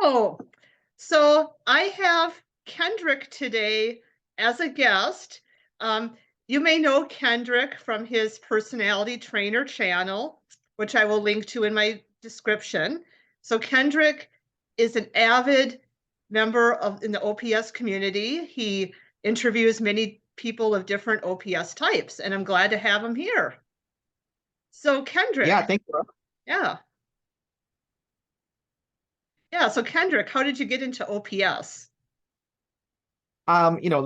Oh, so I have Kendrick today as a guest. You may know Kendrick from his personality trainer channel, which I will link to in my description. So Kendrick is an avid member of in the OPS community. He interviews many people of different OPS types, and I'm glad to have him here. So Kendrick, Yeah, thank you. yeah. Yeah, so Kendrick, how did you get into OPS?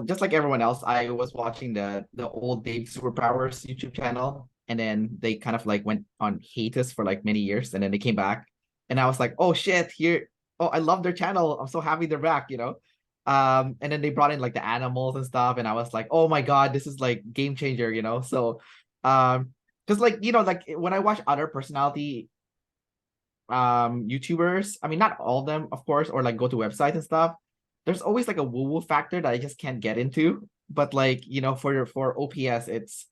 Just like everyone else, I was watching the old Dave Superpowers YouTube channel, and then they kind of like went on hiatus for like many years, and then they came back, and I was like, oh shit, oh, I love their channel. I'm so happy they're back. And then they brought in like the animals and stuff, and I was like, oh my God, this is like game changer. So, because like when I watch other personality YouTubers, I mean, not all of them, of course, or like go to websites and stuff, there's always like a woo-woo factor that I just can't get into. But like, for OPS, it's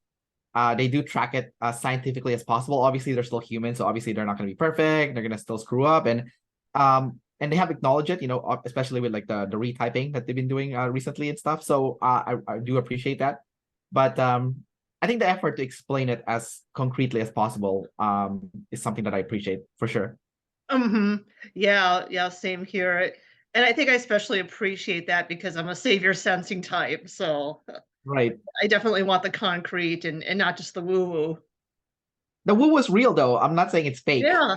they do track it as scientifically as possible. Obviously, they're still human, so obviously they're not going to be perfect. They're going to still screw up, and they have acknowledged it, especially with like the retyping that they've been doing recently and stuff. So I do appreciate that. But I think the effort to explain it as concretely as possible is something that I appreciate for sure. Yeah, same here. And I think I especially appreciate that because I'm a savior sensing type. So Right. I definitely want the concrete and not just the woo-woo. The woo was real though. I'm not saying it's fake, Yeah.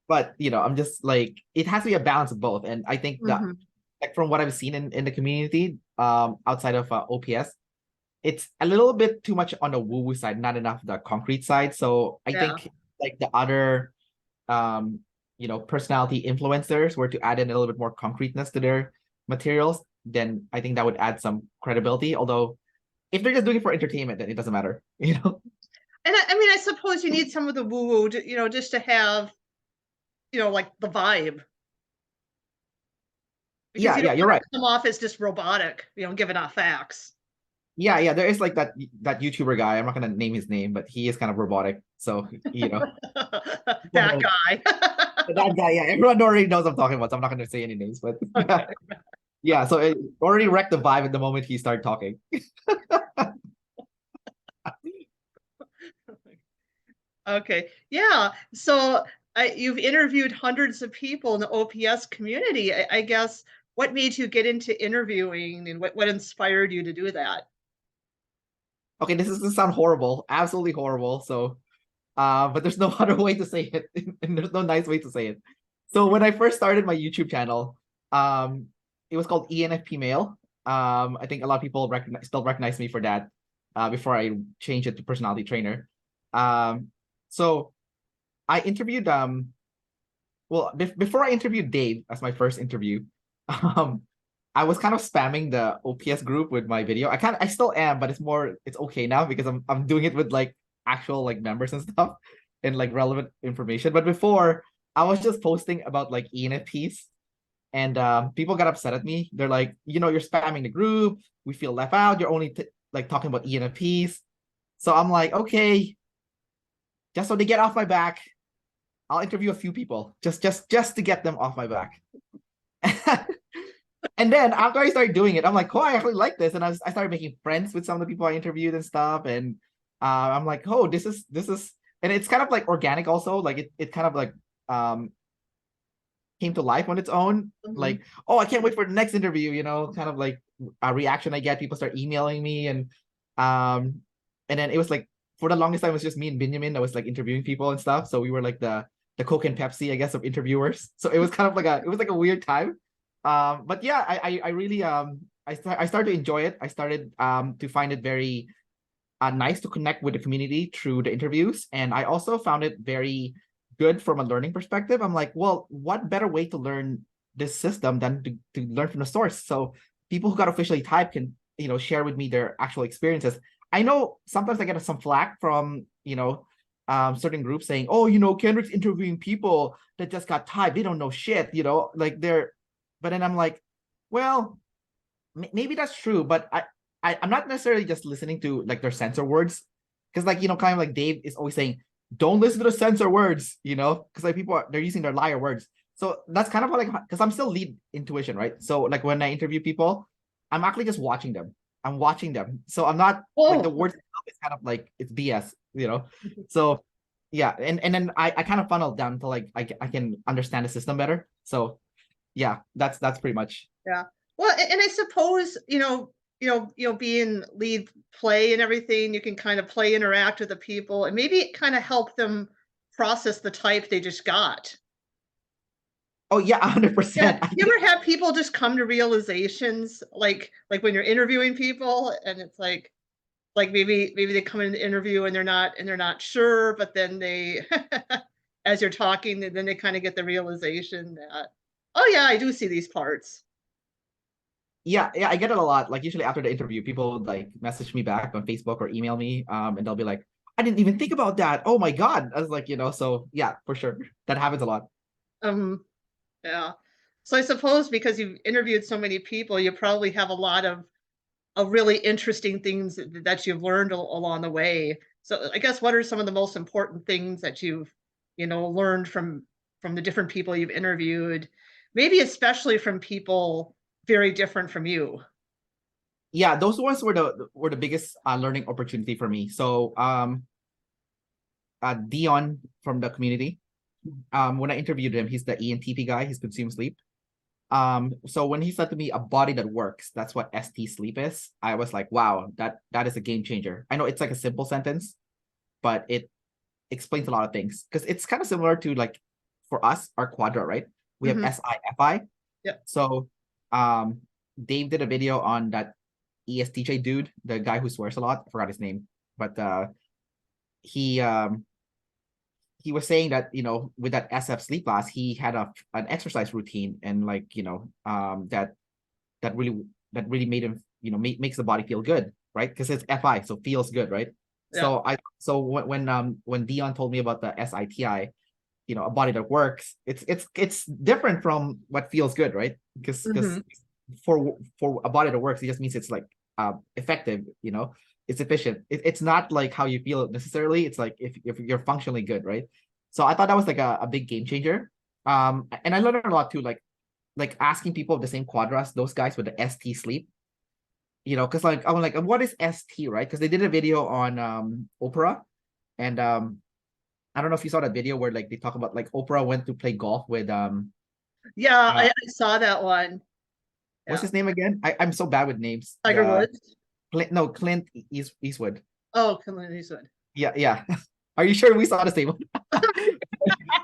but I'm just like it has to be a balance of both. And I think that hmm like from what I've seen in the community, outside of OPS, it's a little bit too much on the woo-woo side, not enough the concrete side. So I Yeah. think like the other personality influencers were to add in a little bit more concreteness to their materials, then I think that would add some credibility. Although if they're just doing it for entertainment, then it doesn't matter. And I mean, I suppose you need some of the woo-woo, just to have, like the vibe. Because Yeah, you yeah, don't you're want right. to come off as just robotic, giving out facts. Yeah, there is like that YouTuber guy. I'm not gonna name his name, but he is kind of robotic. So, people That know guy. that guy. Yeah, everyone already knows what I'm talking about. So I'm not gonna say any names, but Okay. yeah. So it already wrecked the vibe at the moment he started talking. Okay. Yeah. So you've interviewed hundreds of people in the OPS community. I guess what made you get into interviewing and what inspired you to do that? Okay, this is gonna sound horrible, absolutely horrible. So, but there's no other way to say it, and there's no nice way to say it. So when I first started my YouTube channel, it was called ENFP Male. I think a lot of people still recognize me for that. Before I changed it to personality trainer. So I interviewed well before I interviewed Dave as my first interview, um I was kind of spamming the OPS group with my video. I still am, but it's okay now because I'm doing it with like actual like members and stuff and like relevant information. But before I was just posting about like ENFPs, and people got upset at me. They're like, you're spamming the group. We feel left out. You're only like talking about ENFPs. So I'm like, okay, just so they get off my back, I'll interview a few people just to get them off my back. And then after I started doing it, I'm like, oh, I actually like this, and I started making friends with some of the people I interviewed and stuff. And I'm like, oh, this is, and it's kind of like organic also. Like it kind of like came to life on its own. Mhm. Like, oh, I can't wait for the next interview. Kind of like a reaction I get. People start emailing me, um, and then it was like for the longest time it was just me and Benjamin that was like interviewing people and stuff. So we were like the Coke and Pepsi, I guess, of interviewers. So it was kind of like a weird time. But yeah, I really I started to enjoy it. I started to find it very nice to connect with the community through the interviews, and I also found it very good from a learning perspective. I'm like, well, what better way to learn this system than to learn from the source? So people who got officially typed can share with me their actual experiences. I know sometimes I get some flack from certain groups saying, oh, Kendrick's interviewing people that just got typed. They don't know shit, like they're. But then I'm like, well, maybe that's true, but I'm not necessarily just listening to like their censor words, because like kind of like Dave is always saying, don't listen to the censor words, because like they're using their liar words. So that's kind of like, because I'm still lead intuition, right? So like when I interview people, I'm actually just watching them. I'm watching them. So I'm not like the Oh, words itself is kind of like it's BS, you know? So yeah, and then I kind of funnel down to like I can understand the system better. So yeah, that's pretty much. yeah. Well, and I suppose, being lead play and everything, you can kind of play interact with the people and maybe kind of help them process the type they just got. Oh yeah, Yeah, 100%. I you think ever have people just come to realizations like when you're interviewing people and it's like maybe they come in the interview and they're not sure, but then they as you're talking, then they kind of get the realization that, oh yeah, I do see these parts. yeah, I get it a lot. Like usually after the interview, people would like message me back on Facebook or email me, and they'll be like, I didn't even think about that. Oh my God. I was like, so yeah, for sure. That happens a lot. Um, yeah. So I suppose because you've interviewed so many people, you probably have a lot of really interesting things that you've learned along the way. So I guess what are some of the most important things that you've, learned from the different people you've interviewed, maybe especially from people very different from you? Yeah, those ones were the biggest learning opportunity for me. So Dion from the community, when I interviewed him, he's the ENTP guy, he's consumed sleep. So when he said to me a body that works, that's what ST sleep is, I was like, wow, that is a game changer. I know it's like a simple sentence, but it explains a lot of things because it's kind of similar to like for us, our quadra, right? We have Hmm. SIFI. Yeah. So Dave did a video on that ESTJ dude, the guy who swears a lot. I forgot his name, but he um he was saying that with that SF sleep class, he had an exercise routine and like that really made him makes the body feel good, right? Because it's FI, so feels good, right? Yeah. So when Dion told me about the SITI, a body that works, it's different from what feels good, right? Because Hmm. for a body that works, it just means it's like effective, it's efficient. It's not like how you feel necessarily. It's like if you're functionally good, right? So I thought that was like a big game changer. And I learned a lot too, like asking people of the same quadras, those guys with the ST sleep, because like I'm like, what is ST, right? Because they did a video on Oprah, and I don't know if you saw that video where like they talk about like Oprah went to play golf with Yeah, uh I saw that one. what's Yeah. his name again? I'm so bad with names. Tiger Woods. Clint Eastwood. Oh, Clint Eastwood. Yeah, yeah. Are you sure we saw the same one?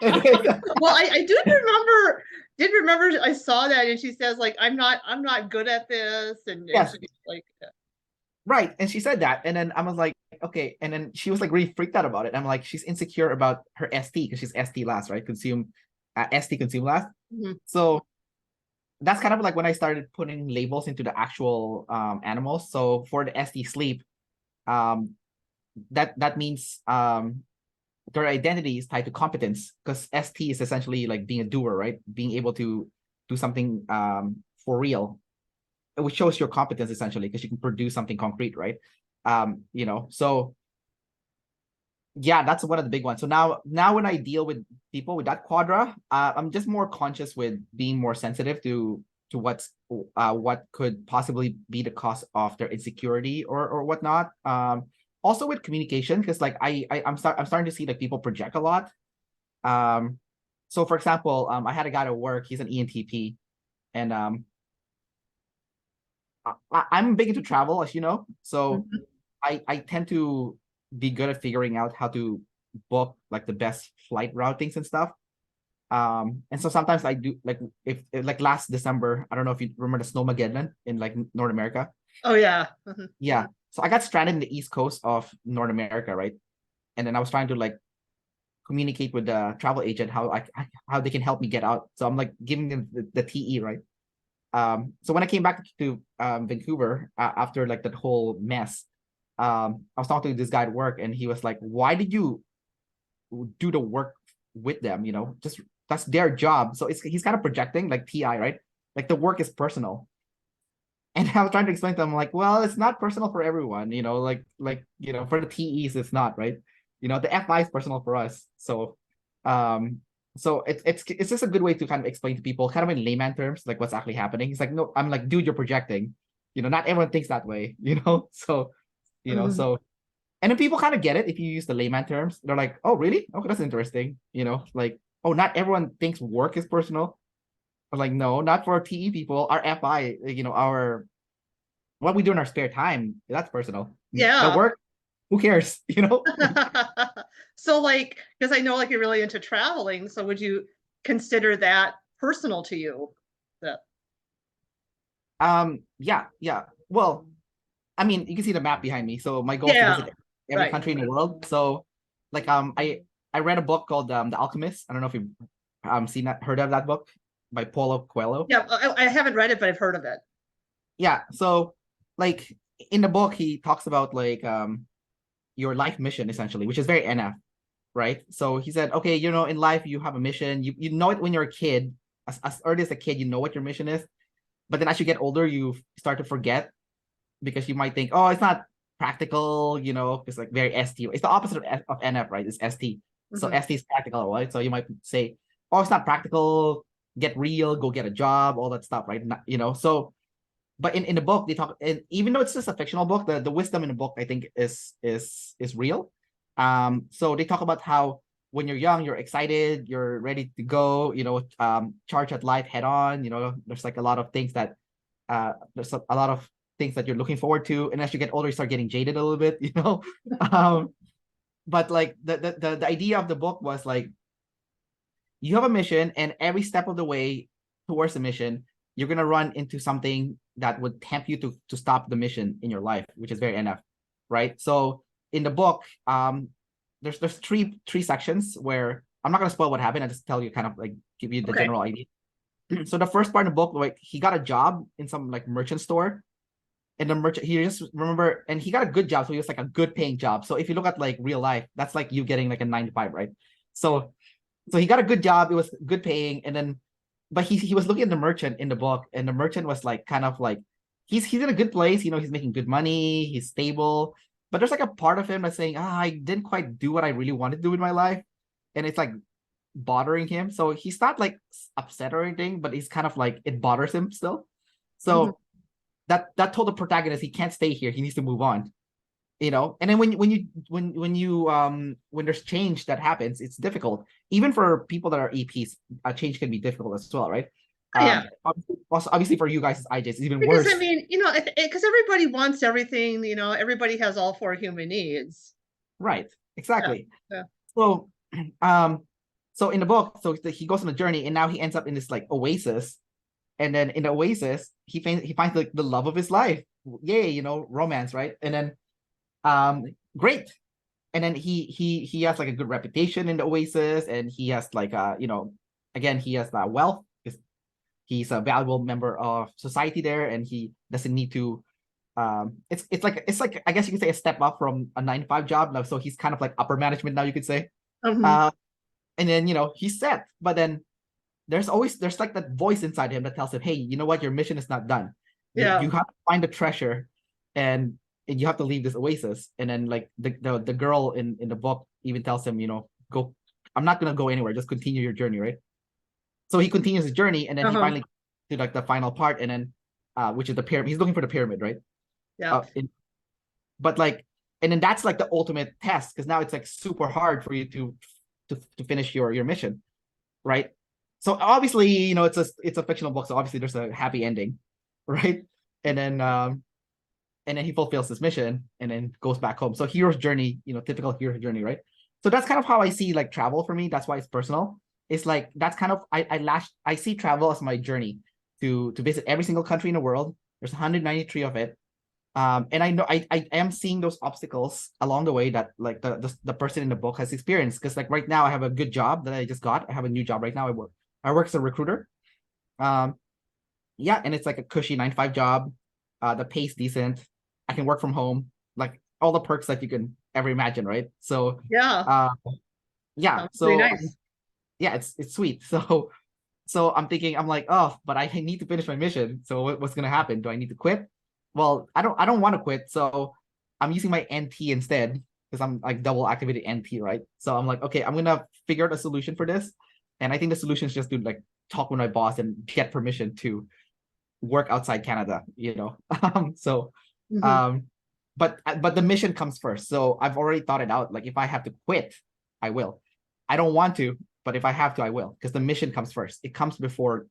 Well, I did remember I saw that and she says like I'm not good at this and Yes, she's like right. And she said that, and then I was like, okay. And then she was like really freaked out about it. I'm like, she's insecure about her ST because she's ST last, right? ST consume last. mhm. So that's kind of like when I started putting labels into the actual animals. So for the ST sleep, um, that means their identity is tied to competence because ST is essentially like being a doer, right? Being able to do something for real, which shows your competence essentially because you can produce something concrete, right? So yeah, that's one of the big ones. So now when I deal with people with that quadra, I'm just more conscious with being more sensitive to what could possibly be the cause of their insecurity or whatnot. Also with communication, because like I'm starting to see like people project a lot. So for example, I had a guy at work, he's an ENTP, and I'm big into travel, as you know. So Mhm. I tend to be good at figuring out how to book like the best flight routings and stuff. And so sometimes I do like if like last December, I don't know if you remember the Snowmageddon in like North America. Oh yeah. Mhm. Yeah. So I got stranded in the east coast of North America, right? And then I was trying to like communicate with the travel agent how they can help me get out. So I'm like giving them the TE, right? So when I came back to Vancouver after like that whole mess, I was talking to this guy at work, and he was like, "Why did you do the work with them? Just that's their job." So he's kind of projecting like TI, right? Like the work is personal. And I was trying to explain to him, like, well, it's not personal for everyone, for the TEs, it's not, right? The FI is personal for us. So, um, So it's just a good way to kind of explain to people, kind of in layman terms, like what's actually happening. It's like, no, I'm like, dude, you're projecting. Not everyone thinks that way. So Mhm. so and then people kind of get it if you use the layman terms. They're like, oh, really? Okay, that's interesting. Like, oh, not everyone thinks work is personal. I'm like, no, not for TE people. Our FI, our what we do in our spare time, that's personal. The Yeah. work, who cares? So like, because I know like you're really into traveling, so would you consider that personal to you? That Yeah. Well, I mean, you can see the map behind me. So my goal is to yeah, visit every right. country in the world. So, like, I read a book called The Alchemist. I don't know if you've seen that, heard of that book by Paulo Coelho. Yeah, I haven't read it, but I've heard of it. Yeah. So, like, in the book, he talks about like your life mission essentially, which is very NF, right? So he said, okay, in life you have a mission. You know it when you're a kid. As early as a kid, you know what your mission is. But then as you get older, you start to forget because you might think, oh, it's not practical, it's like very ST. It's the opposite of NF, right? It's ST. So Mhm. ST is practical, right? So you might say, oh, it's not practical, get real, go get a job, all that stuff, right? So but in the book they talk, and even though it's just a fictional book, the wisdom in the book I think is real. So they talk about how when you're young, you're excited, you're ready to go, charge at life head on. There's like a lot of things that there's a lot of things that you're looking forward to, and as you get older, you start getting jaded a little bit. um, but like the idea of the book was like you have a mission, and every step of the way towards the mission, you're gonna run into something that would tempt you to stop the mission in your life, which is very NF, right? So in the book, there's three sections where I'm not gonna spoil what happened. I just tell you kind of like give you the Okay. general idea. So the first part of the book, like he got a job in some like merchant store, and the merchant he just remember, and he got a good job, so he was like a good paying job. So if you look at like real life, that's like you getting like a 9 to 5, right? So he got a good job, it was good paying, and then but he was looking at the merchant in the book, and the merchant was like kind of like he's in a good place, he's making good money, he's stable, but there's like a part of him that's saying, I didn't quite do what I really wanted to do in my life, and it's like bothering him. So he's not like upset or anything, but he's kind of like it bothers him still. Mhm. So that told the protagonist he can't stay here, he needs to move on. And then when there's change that happens, it's difficult even for people that are EPs. Change can be difficult as well, right? Yeah. Obviously for you guys as IJs, it's even Because I worse. mean, because everybody wants everything, everybody has all four human needs. Right, Yeah. exactly. Yeah. So um so in the book, so he goes on a journey, and now he ends up in this like oasis, and then in the oasis he finds like the love of his life. Yay, romance, right? And then great. And then he has like a good reputation in the oasis, and he has like again, he has wealth because he's a valuable member of society there, and he doesn't need to it's like I guess you could say a step up from a 9 to 5 job now, so he's kind of like upper management now, you could say. Mhm. uh and then he's set, but then there's like that voice inside him that tells him, hey, you know what, your mission is not done. You Yeah. have to find the treasure, and you have to leave this oasis. And then like the girl in the book even tells him, go, I'm not gonna go anywhere, just continue your journey, right? So he continues his journey, and then he Uh-huh. finally to like the final part, and then which is the pyramid. He's looking for the pyramid, right? Yeah. But like, and then that's like the ultimate test, because now it's like super hard for you to finish your mission, right? So obviously, it's a fictional book, so obviously there's a happy ending, right? And then he fulfills his mission and then goes back home. So hero's journey, typical hero's journey, right? So that's kind of how I see like travel for me. That's why it's personal. It's like that's kind of I see travel as my journey to visit every single country in the world. There's 193 of it. And I know I am seeing those obstacles along the way that like the person in the book has experienced. Because like right now I have a good job that I just got. I have a new job right now. I work as a recruiter. Um, yeah, and it's like a cushy 9 to 5 job. The pay's decent. I can work from home, like all the perks that you can ever imagine, right? So, Yeah. uh, yeah, Sounds pretty so nice. yeah, it's sweet. So I'm thinking, I'm like, oh, but I need to finish my mission. So what's gonna happen? Do I need to quit? Well, I don't want to quit, so I'm using my NT instead because I'm like double activated NT, right? So I'm like, okay, I'm gonna figure out a solution for this. And I think the solution is just to like talk with my boss and get permission to work outside Canada, you know. So but the mission comes first. So I've already thought it out. Like if I have to quit, I will. I don't want to, but if I have to, I will, because the mission comes first. It comes before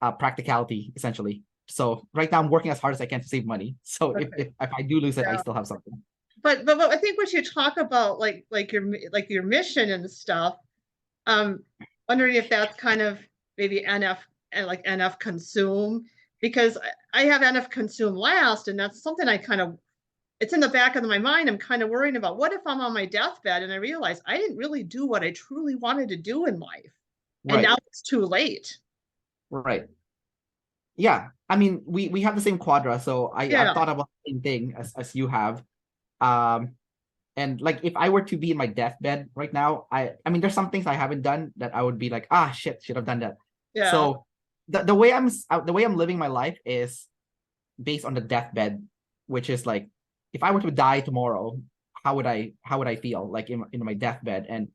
practicality, essentially. So right now I'm working as hard as I can to save money. So if I do lose it, I still have something. But I think when you talk about like your mission and stuff, wondering if that's kind of maybe NF and like NF consume, because I have NF consume last, and that's something I kind of, it's in the back of my mind. I'm kind of worrying about what if I'm on my deathbed and I realize I didn't really do what I truly wanted to do in life, and now it's too late. Right. Yeah. I mean, we have the same quadra, so I've thought about the same thing as you have. And like if I were to be in my deathbed right now, I mean, there's some things I haven't done that I would be like, shit, should have done that. Yeah. So the way I'm living my life is based on the deathbed, which is like, if I were to die tomorrow, how would I feel like in my deathbed? And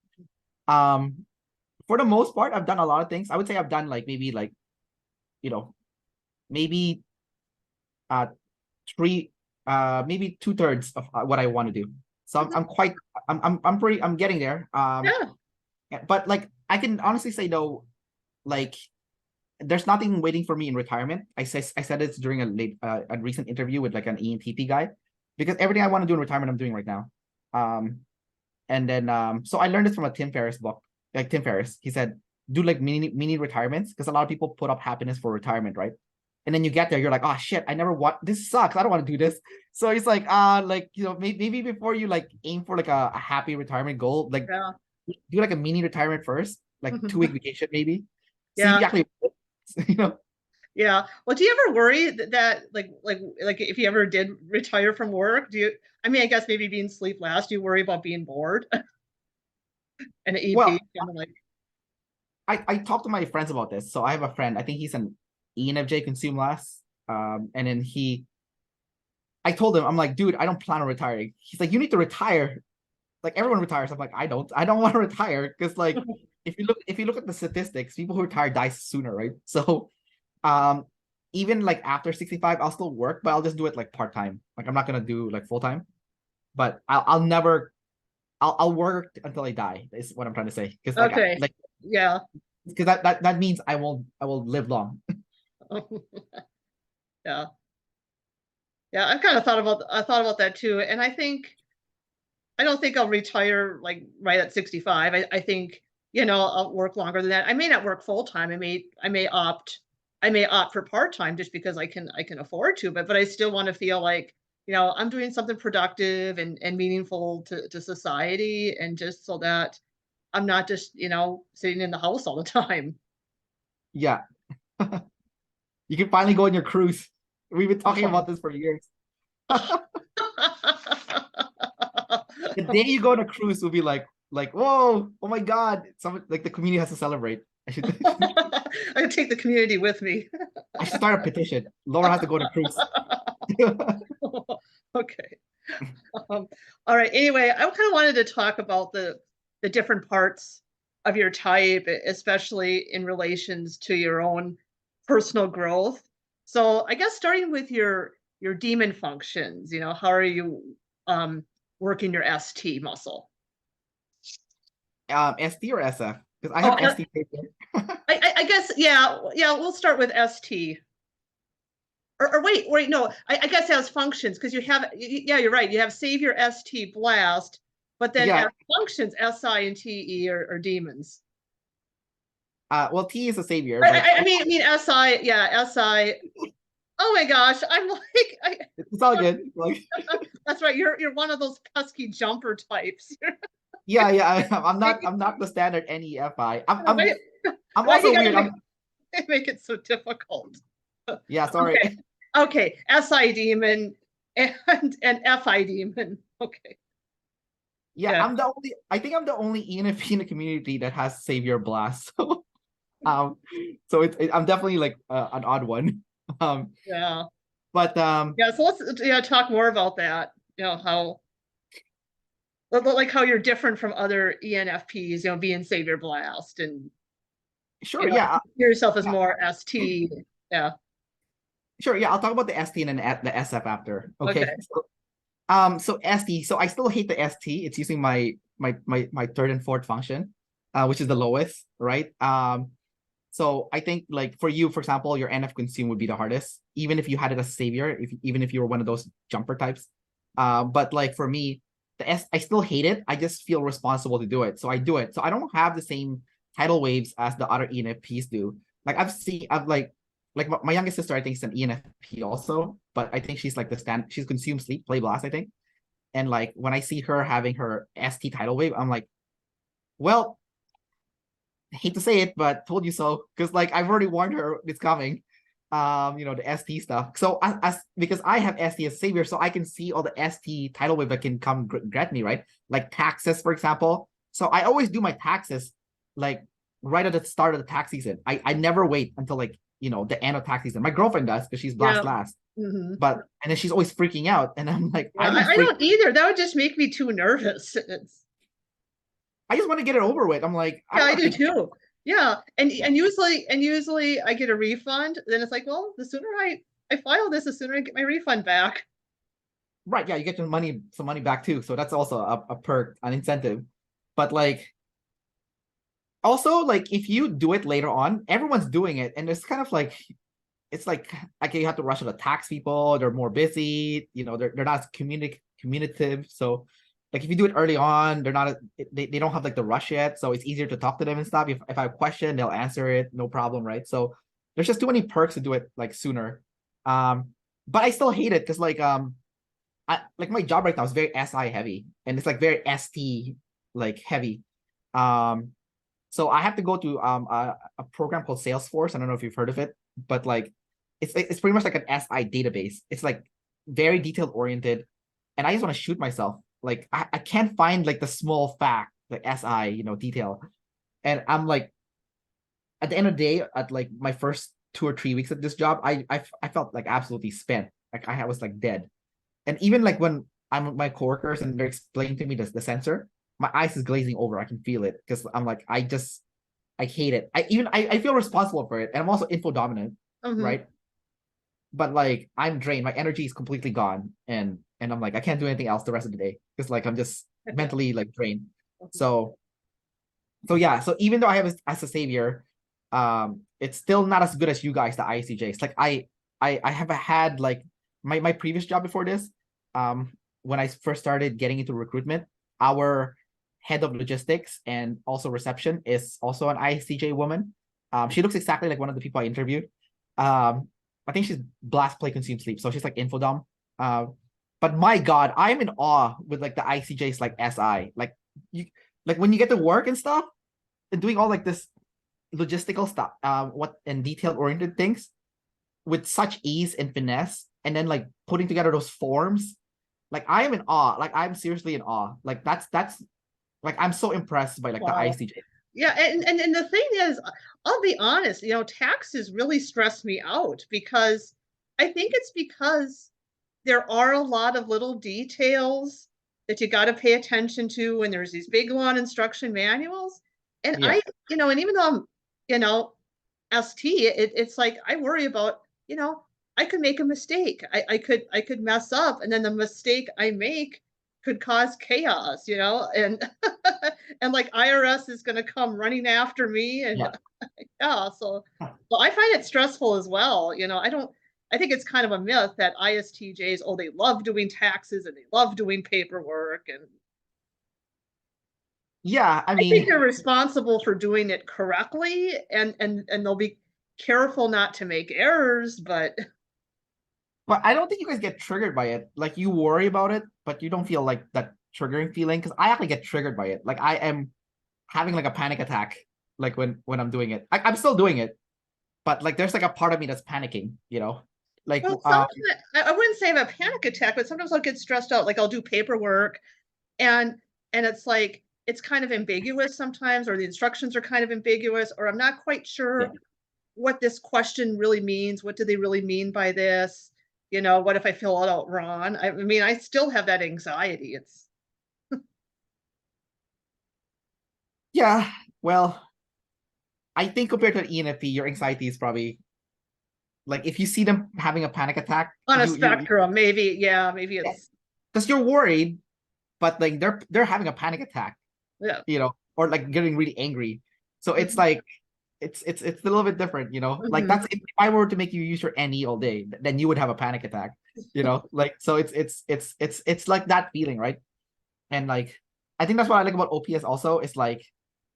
for the most part, I've done a lot of things. I would say I've done like maybe like, you know, maybe maybe 2/3 of what I want to do. So I'm getting there. But like I can honestly say though, like there's nothing waiting for me in retirement. I said this during a recent interview with like an NeTe guy, because everything I want to do in retirement I'm doing right now. And then so I learned this from a Tim Ferriss book. Like Tim Ferriss, he said do like mini retirements, because a lot of people put up happiness for retirement, right? And then you get there, you're like, oh shit, I never want, this sucks, I don't want to do this. So it's like you know, maybe before you like aim for like a happy retirement goal, like do like a mini retirement first, like 2-week vacation maybe. See exactly, you know. Yeah. Well, do you ever worry that like if you ever did retire from work, do you, I mean, I guess maybe being sleep last, do you worry about being bored? And EP, well, kind of like, I talked to my friends about this. So I have a friend, I think he's an ENFJ consume last. And then I told him, I'm like, dude, I don't plan on retiring. He's like, you need to retire. Like everyone retires. I'm like, I don't want to retire, because like if you look at the statistics, people who retire die sooner, right? So even like after 65, I'll still work, but I'll just do it like part-time. Like I'm not gonna do like full-time, but I'll never I'll work until I die, is what I'm trying to say. Because like because that means I will live long. Yeah. I've kind of thought about that too, and I don't think I'll retire like right at 65. I think, you know, I'll work longer than that. I may not work full time. I may opt for part time just because I can afford to. But I still want to feel like, you know, I'm doing something productive and meaningful to society, and just so that I'm not just, you know, sitting in the house all the time. Yeah. You can finally go on your cruise. We've been talking about this for years. The day you go on a cruise will be like, whoa, oh my God. Like the community has to celebrate. I should take the community with me. I should start a petition. Laura has to go on a cruise. Okay. All right. Anyway, I kind of wanted to talk about the different parts of your type, especially in relations to your own personal growth. So I guess starting with your demon functions, you know, how are you working your ST muscle? ST or SF? Because I have ST paper. I guess, yeah, we'll start with ST. Or wait, no, I guess as functions, because you have, you're right, you have Savior, ST, Blast, but then as functions, SI and TE are demons. Well, T is a savior. But I mean SI, SI. Oh my gosh, I'm like, it's all good. Like that's right. You're one of those pesky jumper types. I'm not the standard NEFI. I'm also weird. Make it so difficult. Yeah, sorry. Okay. SI demon and FI demon. Okay. Yeah, I think I'm the only ENFP in the community that has Savior Blast. So, I'm definitely like an odd one. But so let's talk more about that. You know, how like how you're different from other ENFPs, you know, being Savior Blast and, Sure, you know, yeah, yourself as yeah, more ST. Yeah. sure, yeah. I'll talk about the ST and then the SF after. Okay. Okay. So ST. So I still hate the ST. It's using my third and fourth function, which is the lowest, right? So I think like for you, for example, your NF consume would be the hardest, even if you had it as savior, even if you were one of those jumper types. But like for me, I still hate it. I just feel responsible to do it, so I do it. So I don't have the same tidal waves as the other ENFPs do. Like I've like my youngest sister, I think, is an ENFP also, but I think she's like she's consume sleep play blast, I think. And like when I see her having her ST tidal wave, I'm like, well, I hate to say it, but told you so. Because like I've already warned her it's coming. The ST stuff. So as because I have ST as savior, so I can see all the ST tidal wave that can come get me, right? Like taxes, for example. So I always do my taxes like right at the start of the tax season. I never wait until like the end of tax season. My girlfriend does because she's blast Yeah. last. Hmm. But and then she's always freaking out. And I'm like, Yeah. I don't I freak. don't either. That would just make me too nervous. It's, I just want to get it over with. I'm like, I yeah, don't I want to do think. too. Yeah. Yeah. And usually I get a refund. Then it's like, well, the sooner I file this, the sooner I get my refund back. Right, yeah, you get some money back too. So that's also a perk, an incentive. But like also like if you do it later on, everyone's doing it, and it's kind of like it's like you have to rush to the tax people. They're more busy. They're not as communicative. So like if you do it early on, they don't have like the rush yet. So it's easier to talk to them and stuff. If I have a question, they'll answer it, no problem, right? So there's just too many perks to do it like sooner. But I still hate it because like my job right now is very SI heavy and it's like very ST like heavy. Um, so I have to go to a program called Salesforce. I don't know if you've heard of it, but like it's pretty much like an SI database. It's like very detailed oriented, and I just want to shoot myself. Like I can't find like the small fact, like SI, detail. And I'm like, at the end of the day, at like my first 2 or 3 weeks at this job, I felt like absolutely spent. Like I was like dead. And even like when I'm with my coworkers and they're explaining to me the sensor, my eyes is glazing over. I can feel it because I'm like, I hate it. I feel responsible for it. And I'm also info dominant, Hmm. right? But like I'm drained. My energy is completely gone. And I'm like, I can't do anything else the rest of the day. Because like I'm just mentally like drained. So yeah, so even though I have as a savior, it's still not as good as you guys, the ICJs. Like I have had like my previous job before this, when I first started getting into recruitment, our head of logistics and also reception is also an ICJ woman. She looks exactly like one of the people I interviewed. I think she's blast play consume sleep, so she's like infodom. But my God, I'm in awe with like the ICJs like SI. You like when you get to work and stuff and doing all like this logistical stuff, what and detailed oriented things with such ease and finesse, and then like putting together those forms. Like I am in awe. Like I'm seriously in awe. Like that's like I'm so impressed by like the Wow. ICJ. Yeah, and the thing is, I'll be honest, taxes really stress me out because I think it's because there are a lot of little details that you got to pay attention to when there's these big long instruction manuals. And Yeah. and even though I'm, you know, ST, it's like I worry about, I could make a mistake. I could mess up, and then the mistake I make could cause chaos, and and like IRS is going to come running after me, and Yeah. yeah, so I find it stressful as well. I think it's kind of a myth that ISTJs, oh, they love doing taxes and they love doing paperwork, and Yeah. I I think mean, they're responsible for doing it correctly, and they'll be careful not to make errors, but but I don't think you guys get triggered by it. Like you worry about it, but you don't feel like that triggering feeling. Because I actually get triggered by it. Like I am having like a panic attack, like when I'm doing it. I'm still doing it, but like there's like a part of me that's panicking, like well, sometimes I wouldn't say I have a panic attack, but sometimes I'll get stressed out. Like I'll do paperwork, and it's like it's kind of ambiguous sometimes, or the instructions are kind of ambiguous, or I'm not quite yeah. sure what this question really means. What do they really mean by this? What if I fill it out wrong? I mean, I still have that anxiety. It's Yeah, well, I think compared to an ENFP, your anxiety is probably like if you see them having a panic attack, On a you spectrum, maybe, yeah, maybe it's because you're worried, but like they're having a panic attack, yeah. or like getting really angry. So it's Mhm. like it's a little bit different, Like Mhm. that's if I were to make you use your NE all day, then you would have a panic attack, Like so it's like that feeling, right? And like I think that's what I like about OPS also. Is like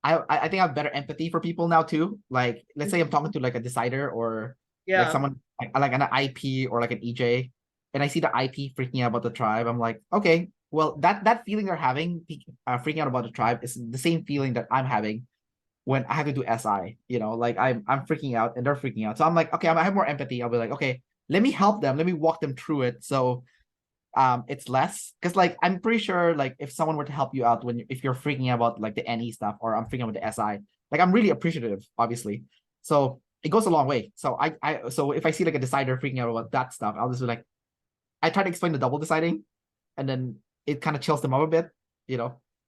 I think I have better empathy for people now too. Like let's say I'm talking to like a decider or like Yeah. someone like an IP or like an EJ, and I see the IP freaking out about the tribe. I'm like, okay, well that feeling they're having, freaking out about the tribe, is the same feeling that I'm having when I have to do SI. Like I'm freaking out and they're freaking out. So I'm like, okay, I have more empathy. I'll be like, okay, let me help them. Let me walk them through it. So it's less because like I'm pretty sure like if someone were to help you out if you're freaking out about like the NE stuff, or I'm freaking out with the SI, like I'm really appreciative, obviously. So it goes a long way. So so if I see like a decider freaking out about that stuff, I'll just be like, I try to explain the double deciding, and then it kind of chills them up a bit,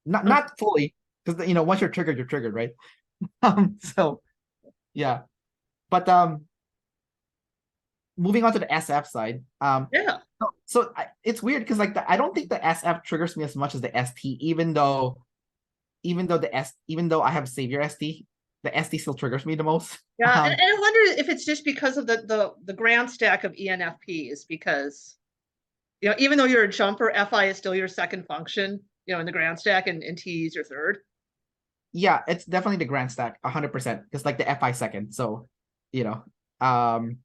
not fully, because once you're triggered, right? So yeah, but moving on to the SF side, Yeah. it's weird because like I don't think the SF triggers me as much as the ST, even though I have Savior ST, the ST still triggers me the most. Yeah. And I wonder if it's just because of the grand stack of ENFPs, because even though you're a jumper, FI is still your second function, in the grand stack, and T is your third. Yeah, it's definitely the grand stack, 100%. Because like the FI second, so you know, um,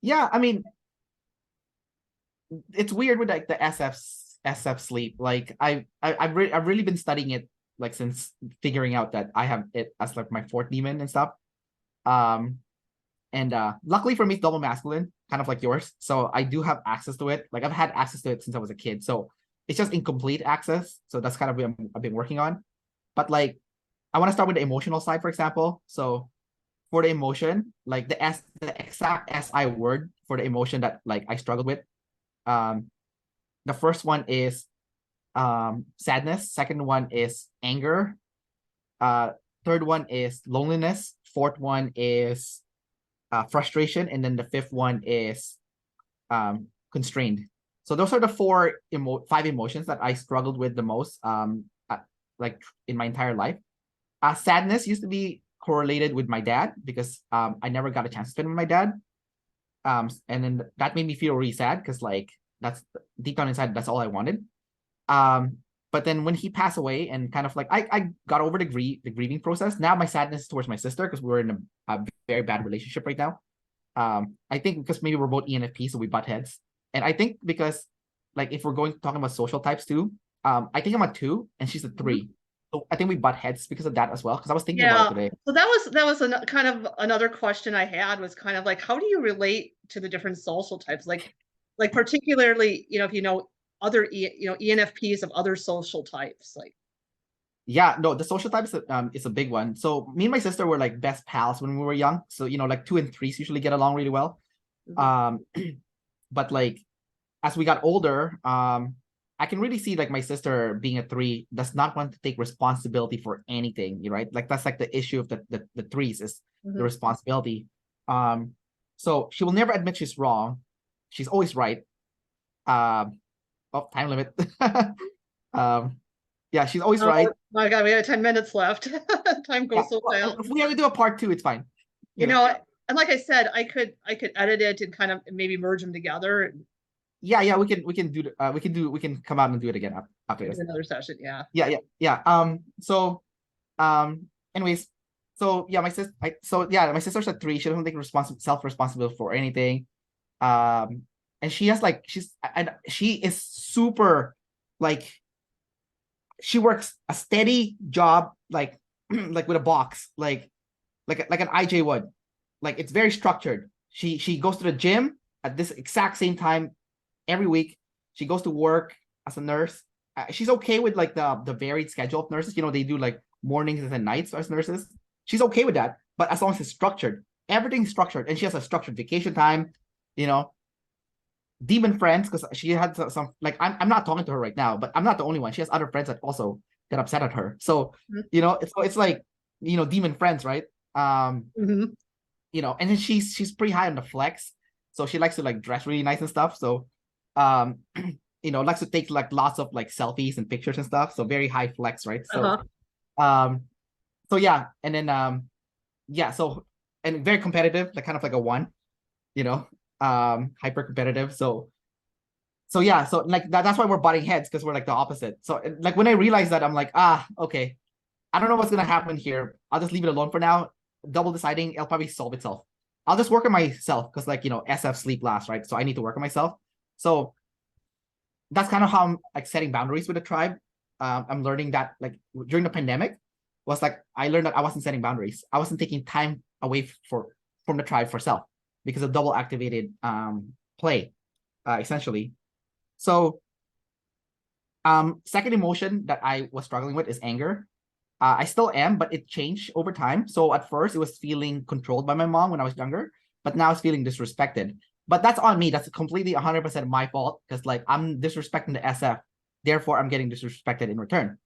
yeah, I mean, it's weird with like the SF sleep. Like I've really been studying it like since figuring out that I have it as like my fourth demon and stuff. Um, and luckily for me, it's double masculine, kind of like yours. So I do have access to it. Like I've had access to it since I was a kid. So it's just incomplete access. So that's kind of what I've been working on. But like I want to start with the emotional side, for example. So for the emotion, like the exact SI word for the emotion that like I struggled with. Um, the first one is sadness. Second one is anger. Uh, third one is loneliness. Fourth one is frustration, and then the fifth one is constrained. So those are the five emotions that I struggled with the most, like in my entire life. Sadness used to be correlated with my dad because I never got a chance to spend with my dad. And then that made me feel really sad because like that's deep down inside, that's all I wanted. But then when he passed away and kind of like I got over the grieving process. Now my sadness is towards my sister because we're in a very bad relationship right now. I think because maybe we're both ENFP, so we butt heads. And I think because like if we're talking about social types too, I think I'm a 2 and she's a 3. So I think we butt heads because of that as well. Because I was thinking about it Yeah. today. So that was kind of another question I had, was kind of like, how do you relate to the different social types? Like particularly, if other ENFPs of other social types, like. Yeah, no, the social type is a big one. So me and my sister were like best pals when we were young. So like 2 and 3s usually get along really well. Mhm. Um, but like as we got older, I can really see like my sister being a 3 does not want to take responsibility for anything, right? Like that's like the issue of the 3s is the Mhm. responsibility. So she will never admit she's wrong. She's always right. Oh, time limit. um, yeah, she's always Oh right. my God, we have 10 minutes left. Time Yeah, goes so well, fast. if we have to do a part 2, it's fine. You know, and like I said, I could edit it and kind of maybe merge them together and Yeah, we can come out and do it again after do this. another session. Yeah. Yeah. So anyways, so yeah, my sister's at 3. She doesn't take self responsibility for anything. And she has like and she is super like she works a steady job like like with a box like an IJ would. Like it's very structured. She goes to the gym at this exact same time every week. She goes to work as a nurse. She's okay with like the varied schedule of nurses. They do like mornings and nights as nurses. She's okay with that, but as long as it's structured, everything's structured, and she has a structured vacation time. You know, demon friends because she had some like I'm not talking to her right now, but I'm not the only one. She has other friends that also get upset at her. So, Mhm. it's like, demon friends, right? Mhm. And then she's pretty high on the flex. So she likes to like dress really nice and stuff. So, um, likes to take like lots of like selfies and pictures and stuff. So very high flex, right? So, um, so yeah, and then yeah, so and very competitive, like kind of like a one, you know, hyper competitive. So yeah, so like that's why we're butting heads, because we're like the opposite. So like when I realized that, I'm like, okay, I don't know what's gonna happen here. I'll just leave it alone for now. Double deciding, it'll probably solve itself. I'll just work on myself, because like SF sleep last, right? So I need to work on myself. So that's kind of how I'm like setting boundaries with the tribe. I'm learning that like during the pandemic was like I learned that I wasn't setting boundaries. I wasn't taking time away from the tribe for self, because of double activated play, essentially. So second emotion that I was struggling with is anger. I still am, but it changed over time. So at first it was feeling controlled by my mom when I was younger, but now it's feeling disrespected. But that's on me. That's completely 100% my fault, because like I'm disrespecting the SF, therefore I'm getting disrespected in return,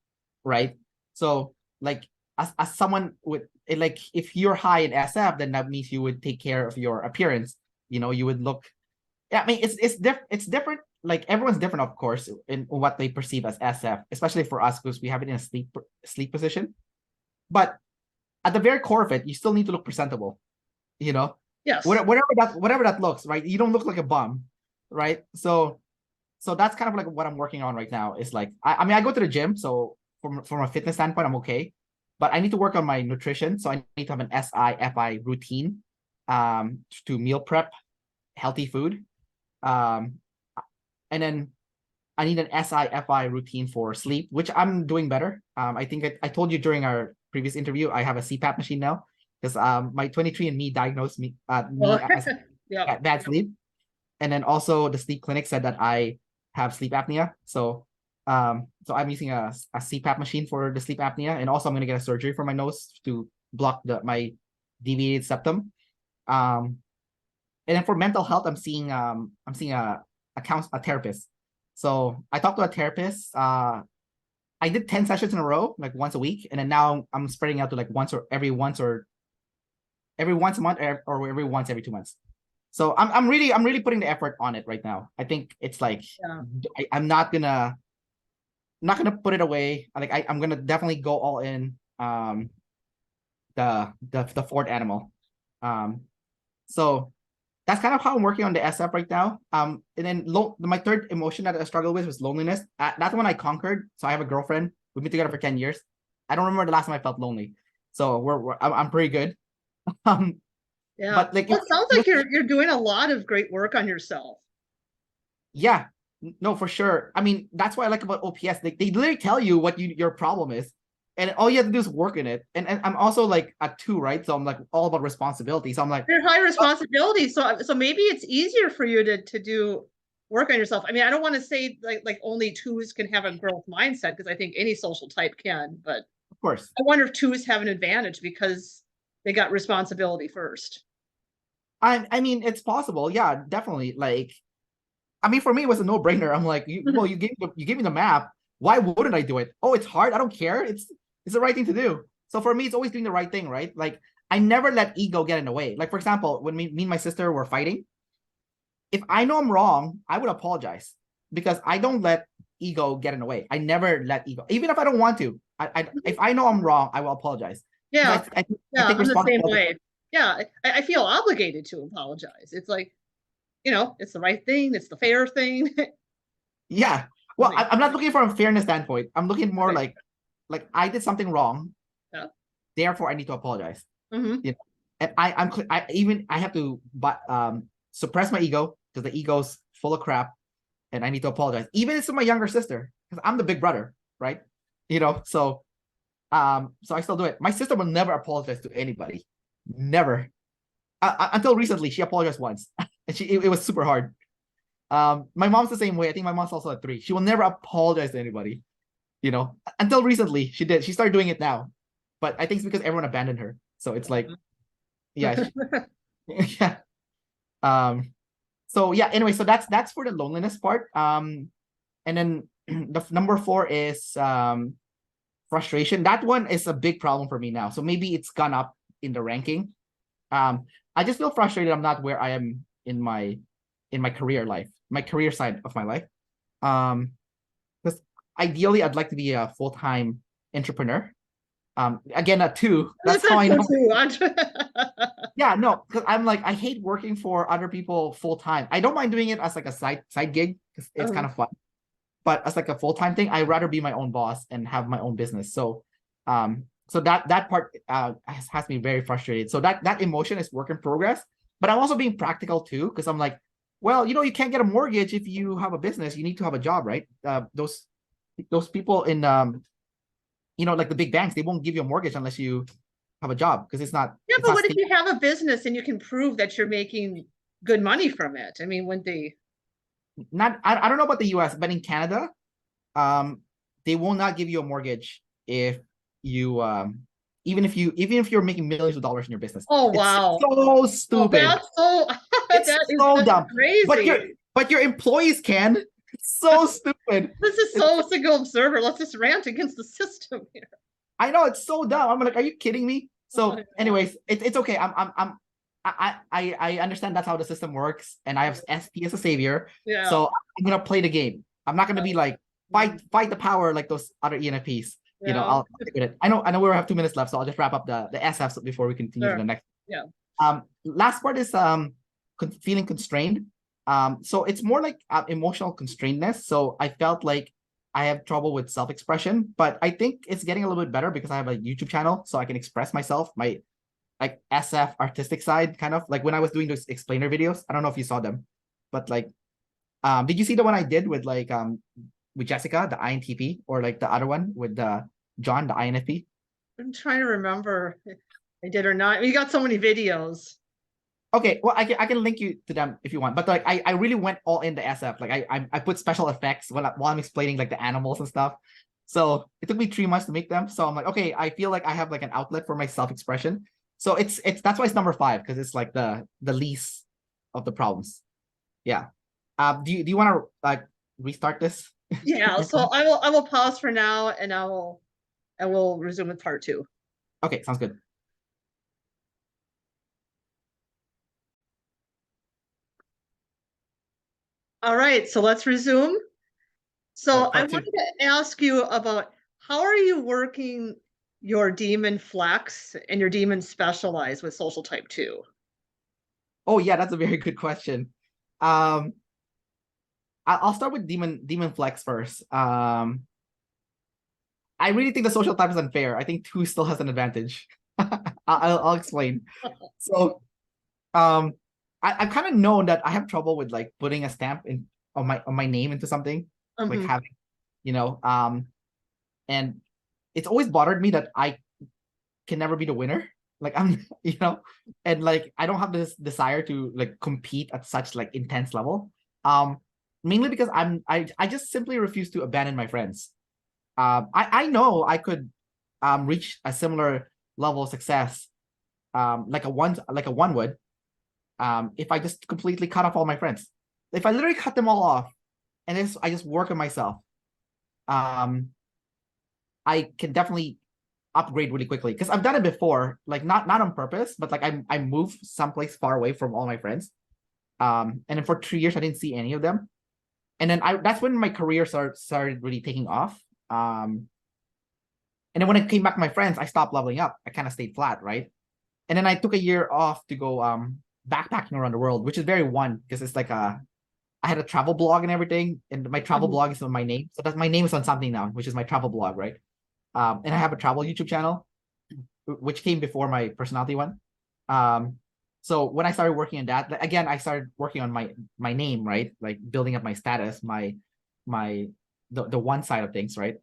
right? So like as someone with like, if you're high in SF, then that means you would take care of your appearance. You would look. Yeah, I mean it's different. Like everyone's different, of course, in what they perceive as SF, especially for us because we have it in a sleep position. But at the very core of it, you still need to look presentable. You know, Yes. whatever that looks, right? You don't look like a bum, right? So that's kind of like what I'm working on right now. Is like I mean I go to the gym, so from a fitness standpoint, I'm okay, but I need to work on my nutrition. So I need to have an SIFI routine, to meal prep healthy food, um, and then I need an SIFI routine for sleep, which I'm doing better. I think I told you during our previous interview, I have a CPAP machine now, because my 23andMe diagnosed me Well, as yep. bad sleep, and then also the sleep clinic said that I have sleep apnea. So I'm using a CPAP machine for the sleep apnea, and also I'm gonna get a surgery for my nose to block my deviated septum. Um, and then for mental health, I'm seeing a therapist. So I talked to a therapist. I did 10 sessions in a row, like once a week, and then now I'm spreading out to like every once a month, or every 2 months. So I'm really putting the effort on it right now. I think it's like Yeah. I'm not gonna put it away. I'm gonna definitely go all in. The fourth animal. So that's kind of how I'm working on the SF right now. And then my third emotion that I struggle with was loneliness. That's one I conquered. So I have a girlfriend. We've been together for 10 years. I don't remember the last time I felt lonely. So I'm pretty good. Um, Yeah. but like Well, it sounds like you're doing a lot of great work on yourself. yeah, no, for sure. I mean, that's what I like about OPS. They literally tell you what your problem is, and all you have to do is work in it. And I'm also like a 2, right? So I'm like all about responsibility. So I'm like, You're high responsibility, so maybe it's easier for you to do work on yourself. I mean, I don't want to say like only twos can have a growth mindset, because I think any social type can, but of course. I wonder if twos have an advantage because they got responsibility first. I mean, it's possible. Yeah, definitely. Like, I mean, for me, it was a no-brainer. I'm like, you gave me the map. Why wouldn't I do it? Oh, it's hard. I don't care. It's the right thing to do. So for me, it's always doing the right thing, right? Like, I never let ego get in the way. Like, for example, when me and my sister were fighting, if I know I'm wrong, I would apologize, because I don't let ego get in the way. I never let ego, even if I don't want to. If I know I'm wrong, I will apologize. Yeah, I yeah, take I'm the same responsibility. way. Yeah, I feel obligated to apologize. It's like, it's the right thing, it's the fair thing. Yeah. Well, I'm not looking from a fairness standpoint. I'm looking more Okay. like I did something wrong, Yeah. therefore I need to apologize. Mm-hmm. You know, and I have to suppress my ego, because the ego's full of crap, and I need to apologize. Even it's to my younger sister, because I'm the big brother, right? So I still do it. My sister will never apologize to anybody, never. Until recently, she apologized once, and it was super hard. My mom's the same way. I think my mom's also a 3. She will never apologize to anybody. Until recently she did. She started doing it now, but I think it's because everyone abandoned her. So it's like, yeah, yeah. So yeah. Anyway, so that's for the loneliness part. And then the number 4 is frustration. That one is a big problem for me now. So maybe it's gone up in the ranking. I just feel frustrated. I'm not where I am in my career life, my career side of my life. Because ideally, I'd like to be a full-time entrepreneur. Again, at 2, that's how I know. Yeah, no, because I'm like, I hate working for other people full time. I don't mind doing it as like a side gig because it's kind of fun. But as like a full-time thing, I'd rather be my own boss and have my own business. So so that part has me very frustrated. So that emotion is work in progress. But I'm also being practical too, because I'm like, well, you can't get a mortgage if you have a business. You need to have a job, right? Those people in like the big banks, they won't give you a mortgage unless you have a job because it's not. Yeah, it's but not what if you have a business and you can prove that you're making good money from it? I mean, wouldn't they? I don't know about the US, but in Canada, they will not give you a mortgage if you even if you're making millions of dollars in your business. Oh wow. It's so stupid. That's so it's that is so dumb. crazy. But your employees can. It's so stupid. This is so single observer. Let's just rant against the system here. I know, it's so dumb. I'm like, are you kidding me? So, anyways, it's okay. I understand that's how the system works, and I have SP as a savior. Yeah. So I'm gonna play the game. I'm not gonna be like fight the power like those other ENFPs. Yeah. I'll stick with it. I know we have 2 minutes left, so I'll just wrap up the SFs before we continue to the next. Yeah. Last part is feeling constrained. So it's more like emotional constrainedness. So I felt like I have trouble with self-expression, but I think it's getting a little bit better because I have a YouTube channel, so I can express myself, my like SF artistic side, kind of like when I was doing those explainer videos. I don't know if you saw them, but like, did you see the one I did with like with Jessica, the INTP, or like the other one with John, the INFP? I'm trying to remember if I did or not. We got so many videos. Okay, well, I can link you to them if you want, but like I really went all in the SF. Like I put special effects while I'm explaining like the animals and stuff. So it took me 3 months to make them. So I'm like, okay, I feel like I have like an outlet for my self-expression. So it's that's why it's number 5, because it's like the least of the problems. Yeah. Do you want to like restart this? Yeah. So I will pause for now, and I will resume with part 2. Okay, sounds good. All right, so let's resume. So I Part 2. wanted to ask you about how are you working your demon flex and your demon specialize with social type 2? Oh yeah, that's a very good question. I'll start with demon flex first. I really think the social type is unfair. I think 2 still has an advantage. I'll explain. So I've kind of known that I have trouble with like putting a stamp on my name into something, like having, and it's always bothered me that I can never be the winner. Like I'm, and like I don't have this desire to like compete at such like intense level. Mainly because I just simply refuse to abandon my friends. I know I could reach a similar level of success, like a one would, if I just completely cut off all my friends. If I literally cut them all off and I just work on myself, I can definitely upgrade really quickly, because I've done it before, like not on purpose, but like I moved someplace far away from all my friends, and then for 3 years I didn't see any of them, and then that's when my career started really taking off. And then when I came back to my friends, I stopped leveling up. I kind of stayed flat, right? And then I took a year off to go backpacking around the world, which is very one, because it's like I had a travel blog and everything, and my travel blog is on my name, so that's my name is on something now, which is my travel blog, right? And I have a travel YouTube channel, which came before my personality one. So when I started working on that, again, I started working on my name, right? Like building up my status, the one side of things, right?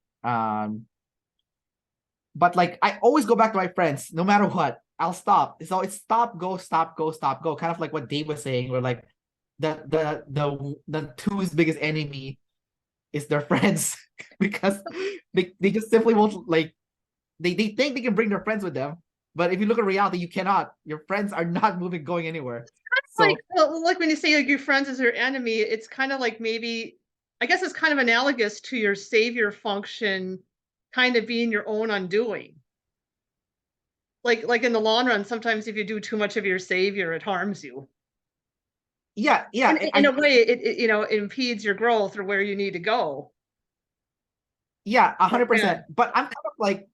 But like I always go back to my friends, no matter what. I'll stop. So it's stop, go, kind of like what Dave was saying, where like the 2's biggest enemy is their friends, because they just simply won't, like they think they can bring their friends with them, but if you look at reality, you cannot. Your friends are not going anywhere. So like when you say like your friends is your enemy, it's kind of like, maybe I guess it's kind of analogous to your savior function kind of being your own undoing. Like in the long run, sometimes if you do too much of your savior, it harms you. Yeah, yeah. In a way, it it impedes your growth or where you need to go. Yeah, Like 100%. that. But I'm kind of like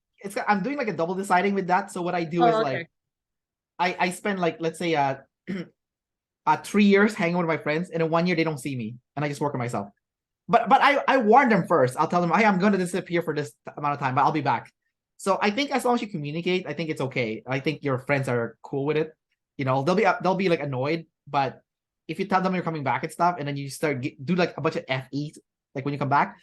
I'm doing like a double deciding with that. So what I do is Oh, like okay. I spend like, let's say 3 years hanging with my friends, and in 1 year they don't see me, and I just work on myself. But I warn them first. I'll tell them, hey, I'm going to disappear for this amount of time, but I'll be back. So I think as long as you communicate, I think it's okay. I think your friends are cool with it. They'll be like annoyed, but if you tell them you're coming back and stuff, and then you start do like a bunch of FEs, like when you come back,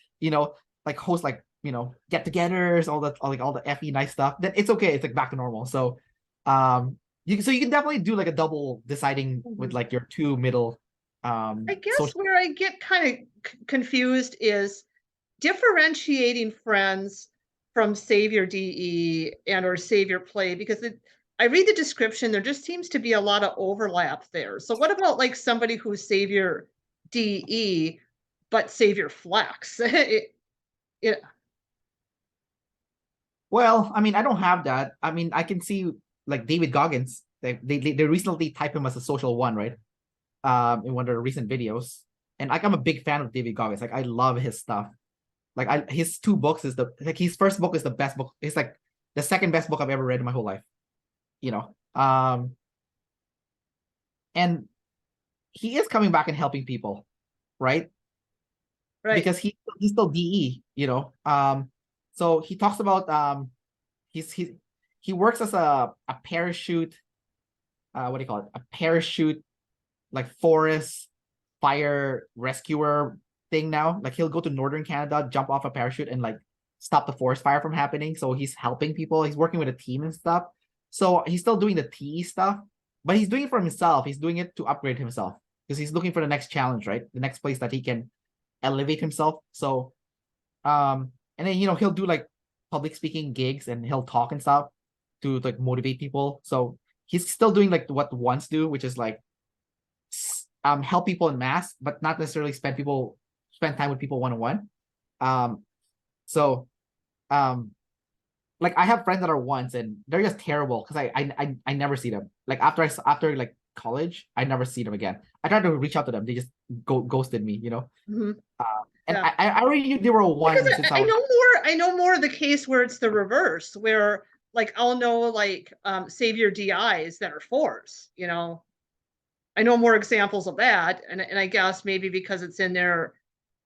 like host like get-togethers, all the FE nice stuff, then it's okay. It's like back to normal. So you can definitely do like a double deciding with Mhm. like your two middle I guess social. where I get kind of confused is differentiating friends from savior DE and or savior play, because I read the description, there just seems to be a lot of overlap there. So what about like somebody who's savior DE but savior flex? It, Well, I mean, I don't have that. I mean, I can see like David Goggins. They recently typed him as a social one, right? In one of the recent videos. And like I'm a big fan of David Goggins. Like I love his stuff. Like his two books is his first book is the best book. It's like the second best book I've ever read in my whole life. You know. And he is coming back and helping people, right? right, Because he's still DE, so he talks about he's he works as a parachute, what do you call it? A parachute like forest fire rescuer thing now. Like he'll go to northern Canada, jump off a parachute, and like stop the forest fire from happening. So he's helping people. He's working with a team and stuff. So he's still doing the TE stuff, but he's doing it for himself. He's doing it to upgrade himself because he's looking for the next challenge, right? The next place that he can elevate himself. So and then he'll do like public speaking gigs, and he'll talk and stuff to like motivate people. So he's still doing like what ones do, which is like help people in mass, but not necessarily spend time with people one-on-one. So um like I have friends that are ones, and they're just terrible because I never see them. Like after like college, I never see them again. I tried to reach out to them, they just ghosted me. mhm, And yeah. I already knew they were a Because one since I I was. know more. I know more of the case where it's the reverse, where like I'll know like savior DIs that are fours. I know more examples of that, and I guess maybe because it's in their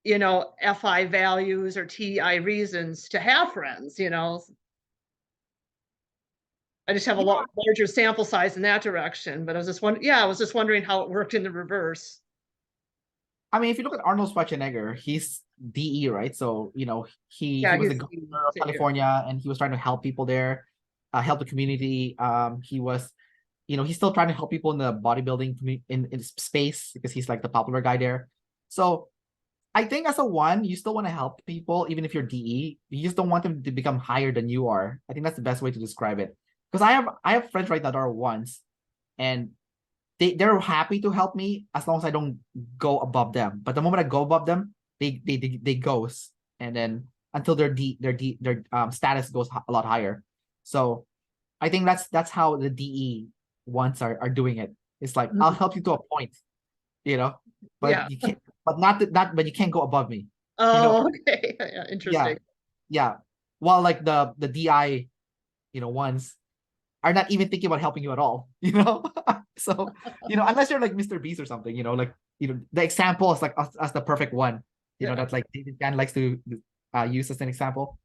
FI values or TI reasons to have friends. I just have a Yeah, lot larger sample size in that direction. But I was just I was just wondering how it worked in the reverse. I mean, if you look at Arnold Schwarzenegger, he's DE, right? So he Yeah, was the he's governor of savior. California, and he was trying to help people there, help the community. He was, he's still trying to help people in the bodybuilding in space because he's like the popular guy there. So I think as a one, you still want to help people, even if you're DE. You just don't want them to become higher than you are. I think that's the best way to describe it. Because I have friends right now that are ones, and they're happy to help me as long as I don't go above them. But the moment I go above them, they ghost, and then until their status goes a lot higher. So I think that's how the DE ones are doing it. It's like I'll Mhm. help you to a point, but Yeah. you can't, but not but you can't go above me. You know, Oh, okay. Yeah, yeah, interesting. yeah. While like the DI, ones are not even thinking about helping you at all, So, unless you're like Mr. Beast or something, like, the example is like as the perfect one, Yeah. that like David Gan likes to use as an example.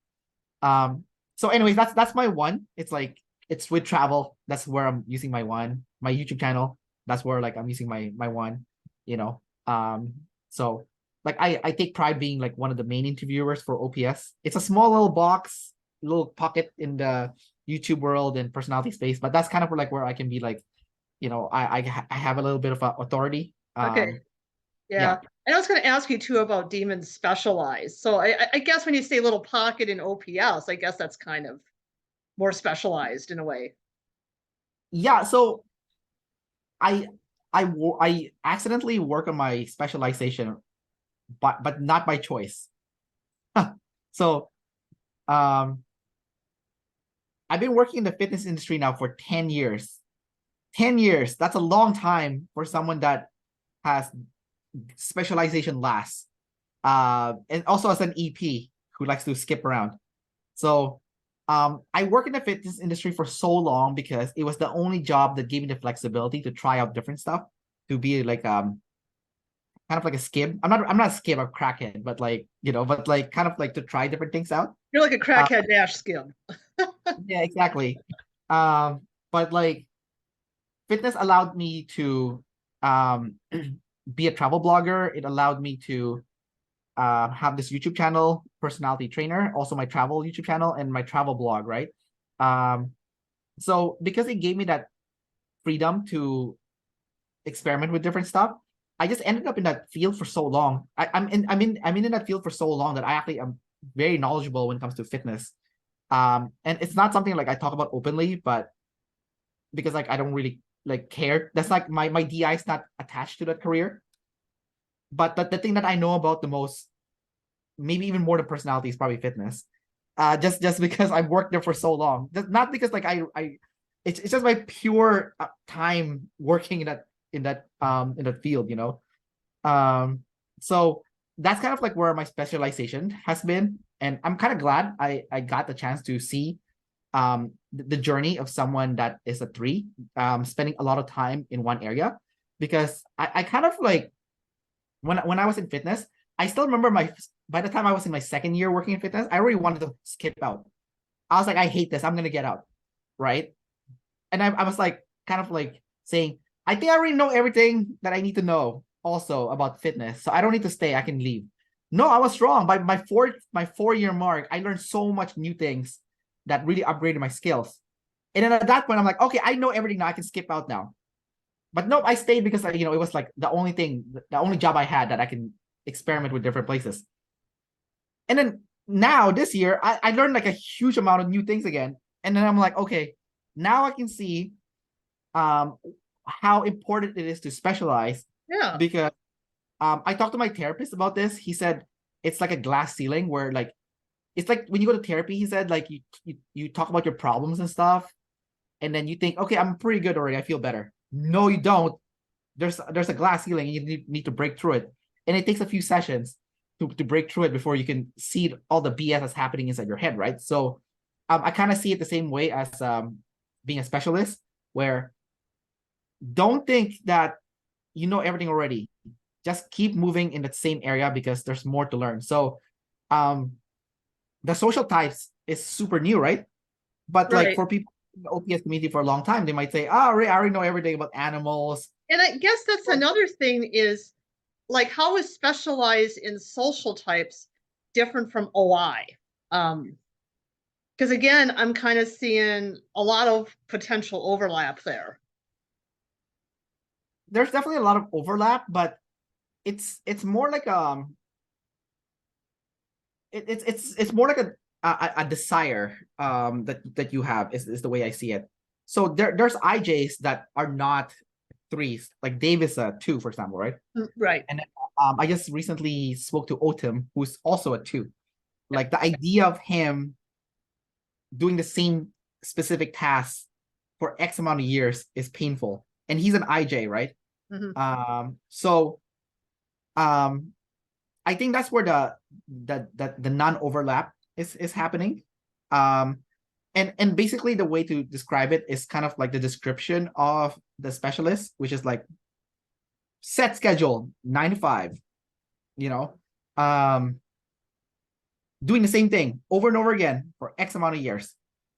So anyways, that's my one. It's like it's with travel. That's where I'm using my one. My YouTube channel. That's where like I'm using my one, you know. So like I take pride being like one of the main interviewers for OPS. It's a small little box, little pocket in the YouTube world and personality space, but that's kind of where I can be like, I have a little bit of authority. Okay. Yeah. Yeah. And I was going to ask you too about demons specialized. So I guess when you say little pocket in OPS, I guess that's kind of more specialized in a way. Yeah, so I I accidentally work on my specialization, but not by choice. So Um, I've been working in the fitness industry now for 10 years. 10 years. That's a long time for someone that has specialization last. And also as an EP who likes to skip around. So I work in the fitness industry for so long because it was the only job that gave me the flexibility to try out different stuff, to be like kind of like a skib. I'm not a skib, I'm a crackhead, but like, but like kind of like to try different things out. You're like a Uh, crackhead dash skim. yeah, exactly. But like fitness allowed me to um be a travel blogger. It allowed me to have this YouTube channel, Personality Trainer, also my travel YouTube channel and my travel blog, right? So because it gave me that freedom to experiment with different stuff, I just ended up in that field for so long. I'm in that field for so long that I actually am very knowledgeable when it comes to fitness. And it's not something like I talk about openly, but because like I don't really like care. That's like my DI is not attached to that career. But the thing that I know about the most, maybe even more than personality, is probably fitness. Just because I've worked there for so long. Not because like it's just my pure time working in that field, So that's kind of like where my specialization has been, and I'm kind of glad I got the chance to see the journey of someone that is a 3, spending a lot of time in one area, because I kind of like when I was in fitness, I still remember by the time I was in my second year working in fitness, I already wanted to skip out. I was like, I hate this. I'm gonna get out, right? And I was like, kind of like saying, I think I already know everything that I need to know also about fitness, so I don't need to stay. I can leave. No, I was wrong. By my 4-year mark, I learned so much new things that really upgraded my skills. And then at that point, I'm like, okay, I know everything now. I can skip out now. But nope, I stayed because it was like the only job I had that I can experiment with different places. And then now this year, I learned like a huge amount of new things again. And then I'm like, okay, now I can see how important it is to specialize. Yeah. Because I talked to my therapist about this. He said it's like a glass ceiling where like it's like when you go to therapy, he said like you talk about your problems and stuff, and then you think, okay, I'm pretty good already. I feel better. No, you don't. There's a glass ceiling and you need to break through it. And it takes a few sessions to break through it before you can see all the BS that's happening inside your head, right? So I kind of see it the same way as being a specialist, where don't think that you know everything already. Just keep moving in that same area because there's more to learn. So the social types is super new, right? But like Right. for people in the OPS community for a long time, they might say, oh, I already know everything about animals. And I guess that's another thing is like how is specialized in social types different from OI? Because again, I'm kind of seeing a lot of potential overlap there. There's definitely a lot of overlap, but it's more like it's more like a desire that you have is the way I see it. So there's IJs that are not 3s, like Dave is a 2, for example, right? Right. And I just recently spoke to Otim, who's also a 2. Like the idea of him doing the same specific task for X amount of years is painful, and he's an IJ, right? So I think that's where the non-overlap is happening. And basically the way to describe it is kind of like the description of the specialist, which is like set schedule 9 to 5, doing the same thing over and over again for X amount of years,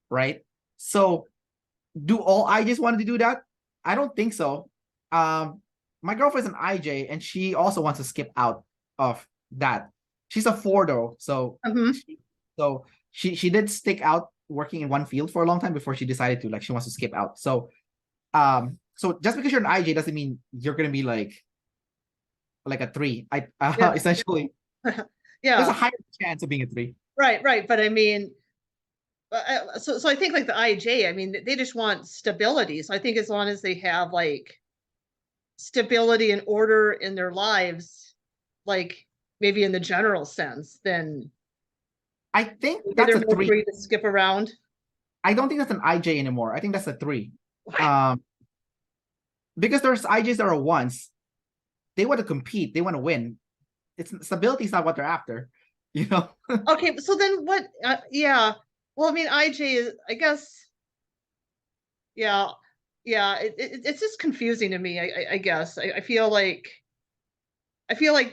right? So do all IJs want to do that? I don't think so. My girlfriend's an IJ and she also wants to skip out of that. She's a 4 though, so she did stick out working in one field for a long time before she decided to, like, she wants to skip out. So so just because you're an IJ doesn't mean you're gonna be like a 3. Essentially Yeah. there's a higher chance of being a 3. Right. But I mean, so I think like the IJ, I mean, they just want stability. So I think as long as they have like stability and order in their lives, like maybe in the general sense, then I think Maybe that's they're a more 3. free to skip around. I don't think that's an IJ anymore. I think that's a 3. What? Because there's IJs that are 1s. They want to compete. They want to win. It's stability is not what they're after, you know. Okay, so then what? Yeah. Well, I mean, IJ is, I guess. Yeah, yeah. It's just confusing to me. I guess I feel like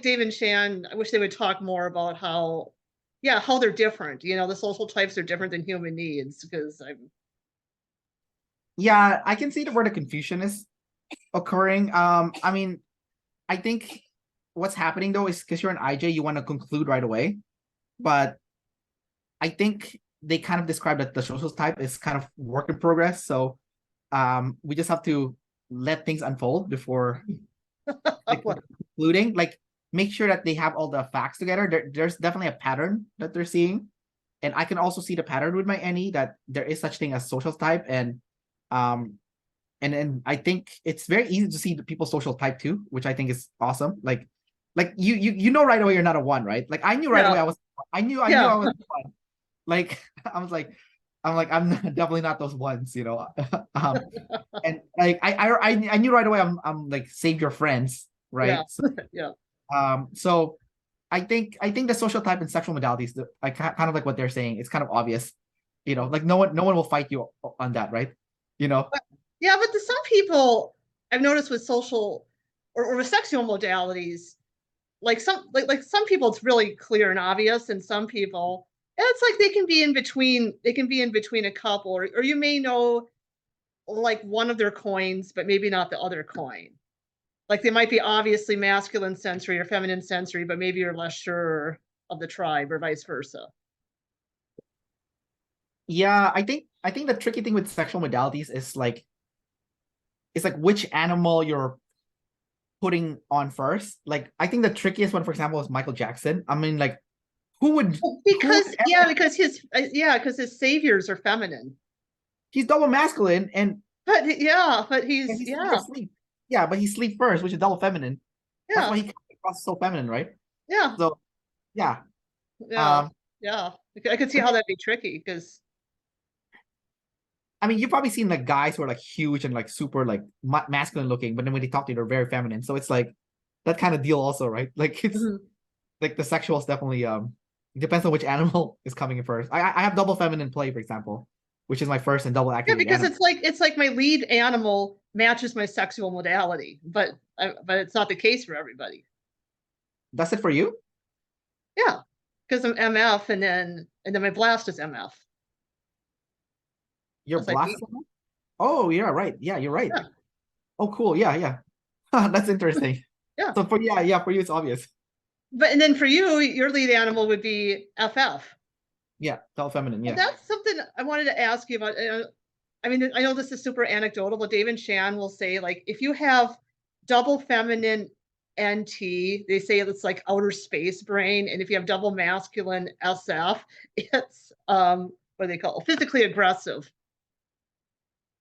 Dave and Shan. I wish they would talk more about how, yeah, how they're different. You know, the social types are different than human needs because I'm. Yeah, I can see where the confusion is occurring. I mean, I think what's happening though is because you're an IJ, you want to conclude right away. But I think they kind of describe that the social type is kind of work in progress. So we just have to let things unfold before like concluding. Like make sure that they have all the facts together. There's definitely a pattern that they're seeing. And I can also see the pattern with my NE that there is such thing as social type. Um and I think it's very easy to see the people's social type too, which I think is awesome. Like you know right away you're not a 1, right? Like I knew right Yeah, away I knew I yeah. was a 1. Like I was like I'm definitely not those ones, you know. um and like I knew right away I'm like save your friends, Yeah, right? So, yeah. so I think the social type and sexual modalities, like kind of like what they're saying, it's kind of obvious, you know, like no one will fight you on that, right? You know. Yeah, but to some people, I've noticed with social or with sexual modalities, like some people it's really clear and obvious, and some people it's like they can be in between. They can be in between a couple, or you may know like one of their coins, but maybe not the other coin. Like they might be obviously masculine sensory or feminine sensory, but maybe you're less sure of the tribe, or vice versa. Yeah, I think the tricky thing with sexual modalities is like it's like which animal you're putting on first. Like I think the trickiest one, for example, is Michael Jackson. I mean, like Well, who would because ever yeah, because his saviors are feminine. he's double masculine But yeah, but and he's he's super yeah, sleep. Yeah, but he sleep first, which is double feminine. That's yeah, why he comes across so feminine, right? yeah, So yeah. yeah, Um, yeah. I could see but how that'd be tricky because I mean, you've probably seen like guys who are like huge and like super like masculine looking, but then when they talk to you, they're very feminine. So it's like that kind of deal also, right? Like it's like the sexual is definitely it depends on which animal is coming in first. I have double feminine play, for example, which is my first and double yeah, activating because animal. it's like my lead animal matches my sexual modality, but it's not the case for everybody. That's it for you? Yeah, because I'm MF, and then my blast is MF. Your That's like blast is on? Oh, yeah, right. Yeah, you're right. yeah, Oh, cool. Yeah, yeah. That's interesting. yeah. So for you, it's obvious. But and then for you, your lead animal would be FF. Yeah, double feminine. And Yeah. that's something I wanted to ask you about. I mean, I know this is super anecdotal, but Dave and Shan will say, like, if you have double feminine NT, they say it's like outer space brain. And if you have double masculine SF, it's what do they call it? Physically aggressive.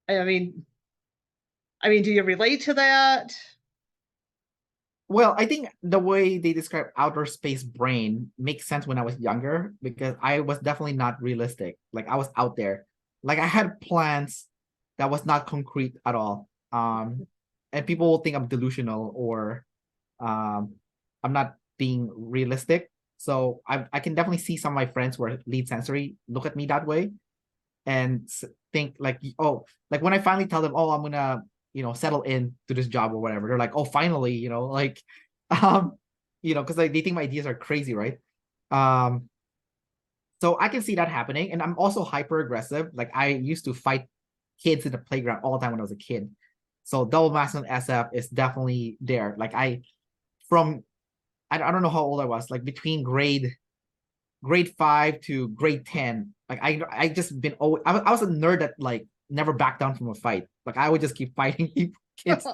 I mean, do you relate to that? Well, I think the way they describe outer space brain makes sense when I was younger because I was definitely not realistic. Like I was out there. Like I had plans that was not concrete at all. And people will think I'm delusional or um I'm not being realistic. So I can definitely see some of my friends who are lead sensory look at me that way and think like, oh, like when I finally tell them, oh, I'm gonna, settle in to this job or whatever, they're like, oh, finally, like, um, because like they think my ideas are crazy, right? Um, so I can see that happening, and I'm also hyper aggressive. Like I used to fight kids in the playground all the time when I was a kid. So double masculine SF is definitely there. Like from I don't know how old I was, like between grade 5 to grade 10, like I just been always I was a nerd that like never backed down from a fight. Like I would just keep fighting people, kids.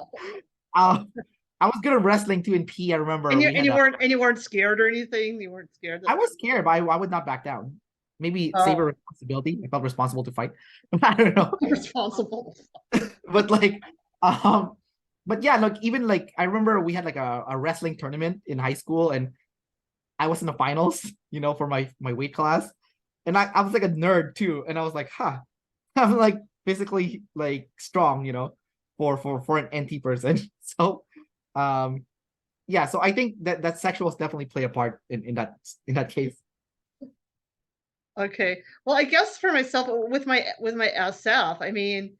um I was good at wrestling too in P. I remember we had You weren't scared or anything. You weren't scared that I was scared, but I would not back down. Maybe save a oh, responsibility. I felt responsible to fight. I don't know. responsible. But like um but yeah, look, even like I remember we had like a wrestling tournament in high school and I was in the finals, for my weight class. and I was like a nerd too, and I was like, huh, I'm like physically like strong, for an NT person. So, um, yeah. So I think that sexuals definitely play a part in that case. Okay. Well, I guess for myself with my SF, I mean,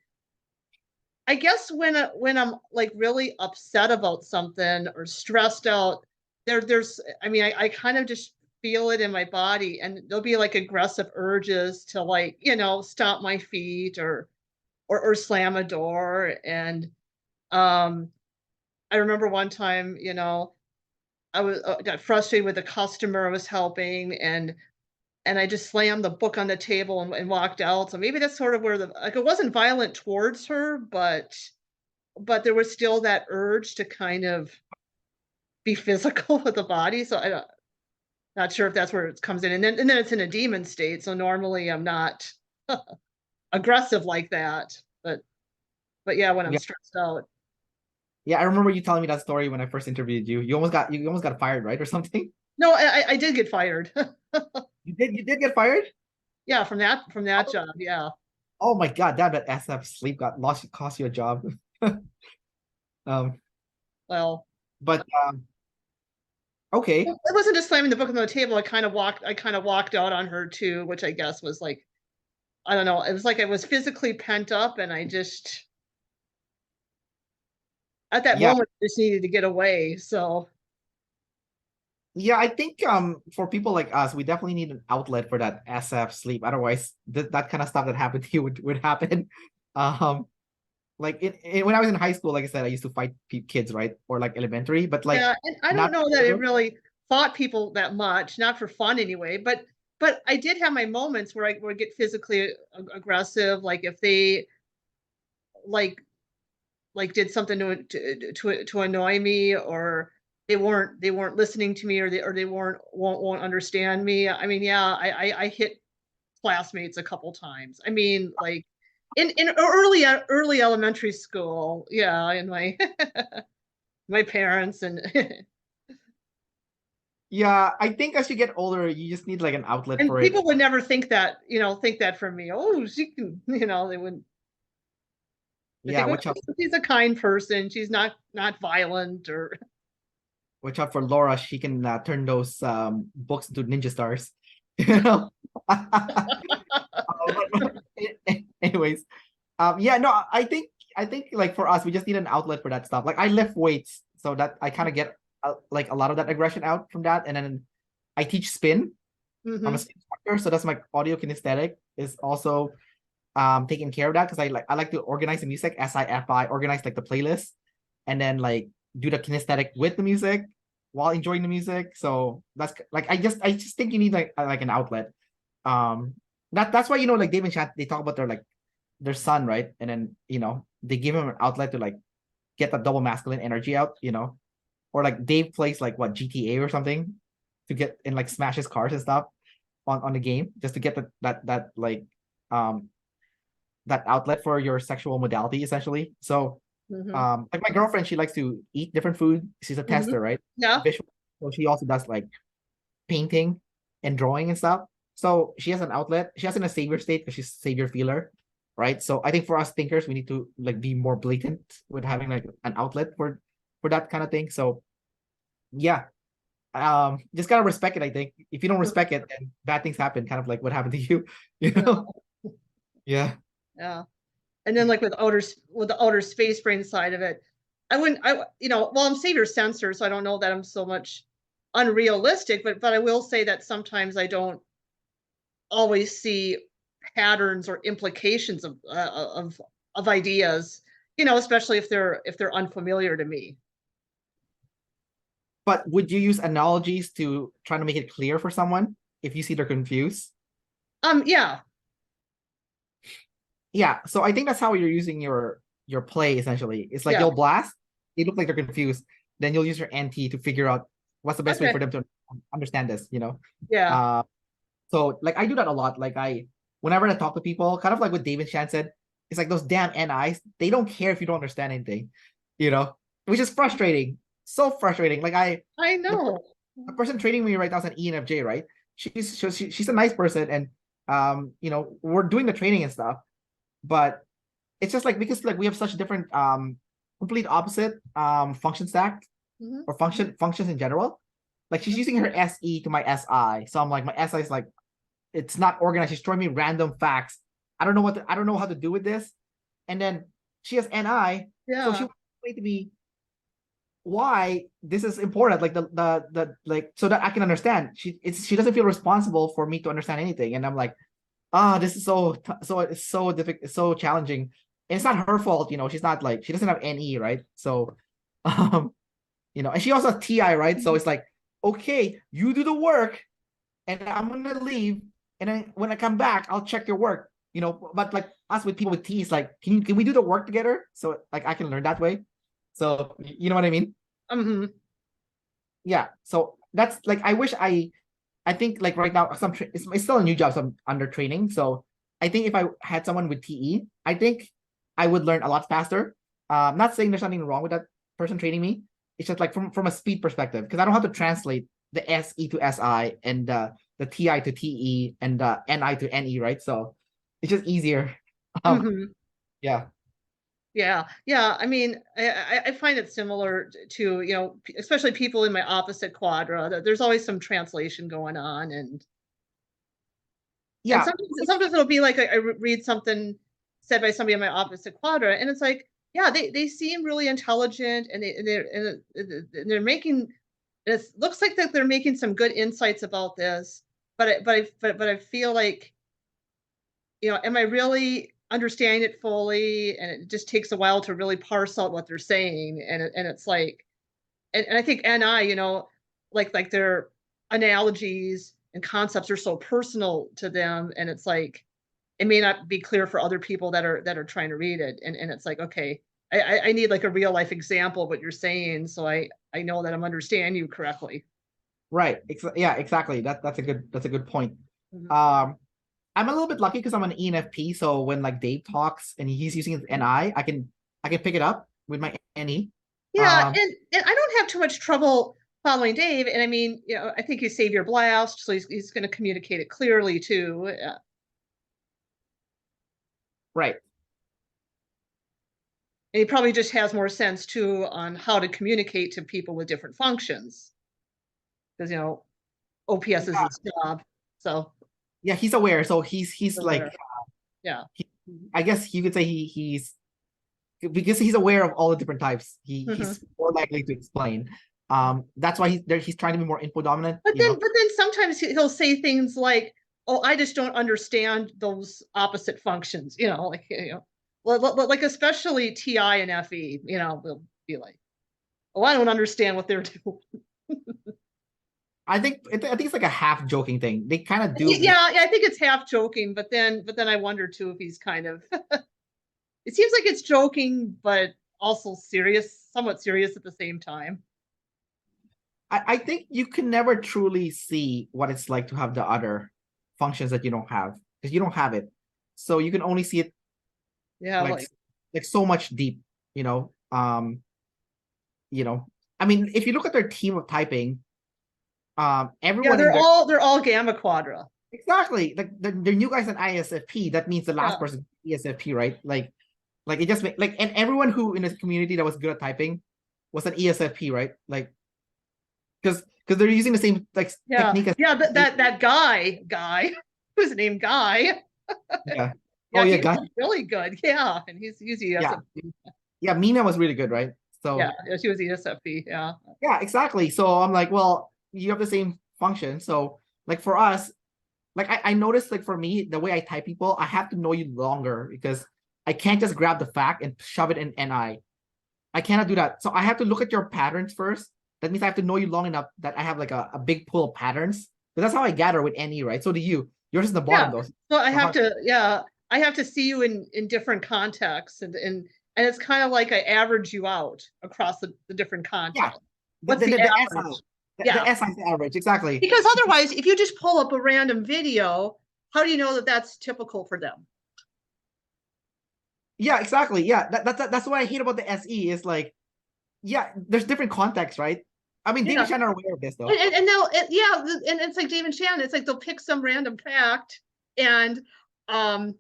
I guess when I'm like really upset about something or stressed out, there's I mean, I kind of just feel it in my body, and there'll be like aggressive urges to like, stomp my feet or slam a door. And um I remember one time, I was got frustrated with a customer I was helping, and I just slammed the book on the table and walked out. So maybe that's sort of where the like it wasn't violent towards her, but there was still that urge to kind of be physical with the body. So I don't not sure if that's where it comes in. And then it's in a demon state. So normally I'm not aggressive like that. But yeah, when I'm Yeah, stressed out. yeah. I remember you telling me that story when I first interviewed you. You almost got fired, right, or something? No, I did get fired. You did get fired? Yeah, from that job. Yeah. Oh my God, that SF sleep got lost, cost you a job. Um, Well, but okay. it wasn't just slamming the book on the table. I kind of walked out on her too, which I guess was like, I don't know. It was like I was physically pent up, and I just at that Yeah, moment just needed to get away. So yeah. I think for people like us, we definitely need an outlet for that SF sleep. Otherwise, that kind of stuff that happened to you would happen. Um, like when I was in high school, like I said, I used to fight kids, right, or like elementary, but like yeah, and I don't not. know that it really fought people that much, not for fun anyway. But I did have my moments where I would get physically aggressive, like if they like did something to annoy me, or they weren't listening to me, or they won't understand me. I mean, yeah, I hit classmates a couple times. I mean, like in early elementary school, yeah, and my my parents and Yeah, I think as you get older, you just need like an outlet and for it. people would never think that from me. Oh, she can, they wouldn't. They Yeah, think, oh, watch out, she's a kind person. She's not violent or watch out for Laura. She can turn those books into ninja stars. You know. Anyways, yeah, no, I think like for us, we just need an outlet for that stuff. Like I lift weights, so that I kind of get like a lot of that aggression out from that, and then I teach spin. I'm a Mhm. spin instructor, so that's my audio kinesthetic is also taking care of that because I like to organize the music, SIFI, organize like the playlist, and then like do the kinesthetic with the music while enjoying the music. So that's like I just think you need like an outlet. Um that's why like Dave and Chat, they talk about their son, right? And then they give him an outlet to like get that double masculine energy out. Or like Dave plays like what GTA or something to get and like smashes cars and stuff on the game just to get that like um that outlet for your sexual modality essentially. So Mhm. like my girlfriend, she likes to eat different food. She's a Mhm. tester, right? Yeah. Visual. So she also does like painting and drawing and stuff. So she has an outlet. She has in a savior state because she's a savior feeler, right? So I think for us thinkers, we need to like be more blatant with having like an outlet for that kind of thing. So yeah, just gotta respect it. I think if you don't respect it, then bad things happen. Kind of like what happened to you, you Yeah. know? Yeah. Yeah. And then like with the outer space brain side of it, I wouldn't I well, I'm savior sensor, so I don't know that I'm so much unrealistic, but I will say that sometimes I don't always see patterns or implications of ideas, especially if they're unfamiliar to me. But would you use analogies to try to make it clear for someone if you see they're confused? Yeah. Yeah, so I think that's how you're using your play essentially. It's like Yeah. you'll blast, they look like they're confused, then you'll use your NT to figure out what's the best way Okay. for them to understand this. Yeah. Uh, so like I do that a lot. Like whenever I talk to people, kind of like what David Chan said, it's like those damn NIs, they don't care if you don't understand anything, you know, which is frustrating. So frustrating. Like I the, know. the person trading me right now is an ENFJ, right? She's a nice person, and You know, we're doing the training and stuff, but it's just like because like we have such different complete opposite function stack or functions in general. Like she's using her SE to my SI. So I'm like, my SI is like, it's not organized. She's throwing me random facts. I don't know I don't know how to do with this. And then she has NI. So she explained to me why this is important, like the like so that I can understand. She doesn't feel responsible for me to understand anything. And I'm like, this is it's so difficult, it's so challenging. And it's not her fault, you know, she's not like she doesn't have NE, right? So you know, and she also has TI, right? So it's like, okay, you do the work and I'm gonna leave. And then when I come back, I'll check your work, you know. But like us with people with T, it's like, can we do the work together? So like I can learn that way. So you know what I mean? Yeah. So that's like I think like right now it's still a new job, so I'm under training. So I think if I had someone with TE, I think I would learn a lot faster. I'm not saying there's nothing wrong with that person training me. It's just like from a speed perspective, because I don't have to translate the SE to SI and the TI to TE and the NI to NE, right? So it's just easier. Yeah. Yeah. I mean, I find it similar to, you know, especially people in my opposite quadra. There's always some translation going on, and Yeah. sometimes it'll be like I read something said by somebody in my opposite quadra, and it's like, yeah, they seem really intelligent, and they're making. It looks like that they're making some good insights about this, but I feel like, you know, am I really understanding it fully? And it just takes a while to really parse out what they're saying. And it's like, and I think NI, you know, like their analogies and concepts are so personal to them. And it's like, it may not be clear for other people that are trying to read it. And it's like, okay, I need like a real life example of what you're saying. So I know that I'm understanding you correctly. Right. Yeah, exactly. That's a good point. I'm a little bit lucky because I'm an ENFP, so when like Dave talks and he's using his NI, I can pick it up with my NE. Yeah, and I don't have too much trouble following Dave. And I mean, you know, I think he's Savior Blast, so he's going to communicate it clearly too. Right. And he probably just has more sense too on how to communicate to people with different functions, because you know, OPS is his job. So yeah, he's aware. So he's like, yeah. I guess you could say he's because he's aware of all the different types. He's more likely to explain. That's why he's trying to be more info dominant. But then sometimes he'll say things like, "Oh, I just don't understand those opposite functions." You know, like, you know, like especially TI and FE. You know, they'll be like, "Oh, I don't understand what they're doing." I think it's like a half joking thing. They kind of do. Yeah, I think it's half joking, but then I wonder too if he's kind of. It seems like it's joking, but also serious, somewhat serious at the same time. I think you can never truly see what it's like to have the other functions that you don't have, because you don't have it. So you can only see it like so much deep, you know. I mean, if you look at their team of typing, everyone they're all Gamma Quadra. Exactly. Like the new guys in ISFP, that means the last person ESFP, right? Like it just like, and everyone who in this community that was good at typing was an ESFP, right? Like because they're using the same like technique as that guy who's named Guy. Yeah. Guy. Really good. Yeah, and he's ESFP. Yeah, Mina was really good, right? So yeah, she was ESFP. Yeah, exactly. So I'm like, well, you have the same function. So like for us, like I noticed, like for me, the way I type people, I have to know you longer, because I can't just grab the fact and shove it in NI. I cannot do that. So I have to look at your patterns first. That means I have to know you long enough that I have like a big pool of patterns. But that's how I gather with NE, right? So do you. Yours is the bottom though. So I have to see you in different contexts, and it's kind of like I average you out across the different contexts. What's the average? The SI average, exactly. Because otherwise, if you just pull up a random video, how do you know that that's typical for them? Yeah, exactly. Yeah, that's what I hate about the SE is like, yeah, there's different contexts, right? I mean, Dave and Shannon are aware of this though. And they'll, and it's like Dave and Shannon, it's like they'll pick some random fact and um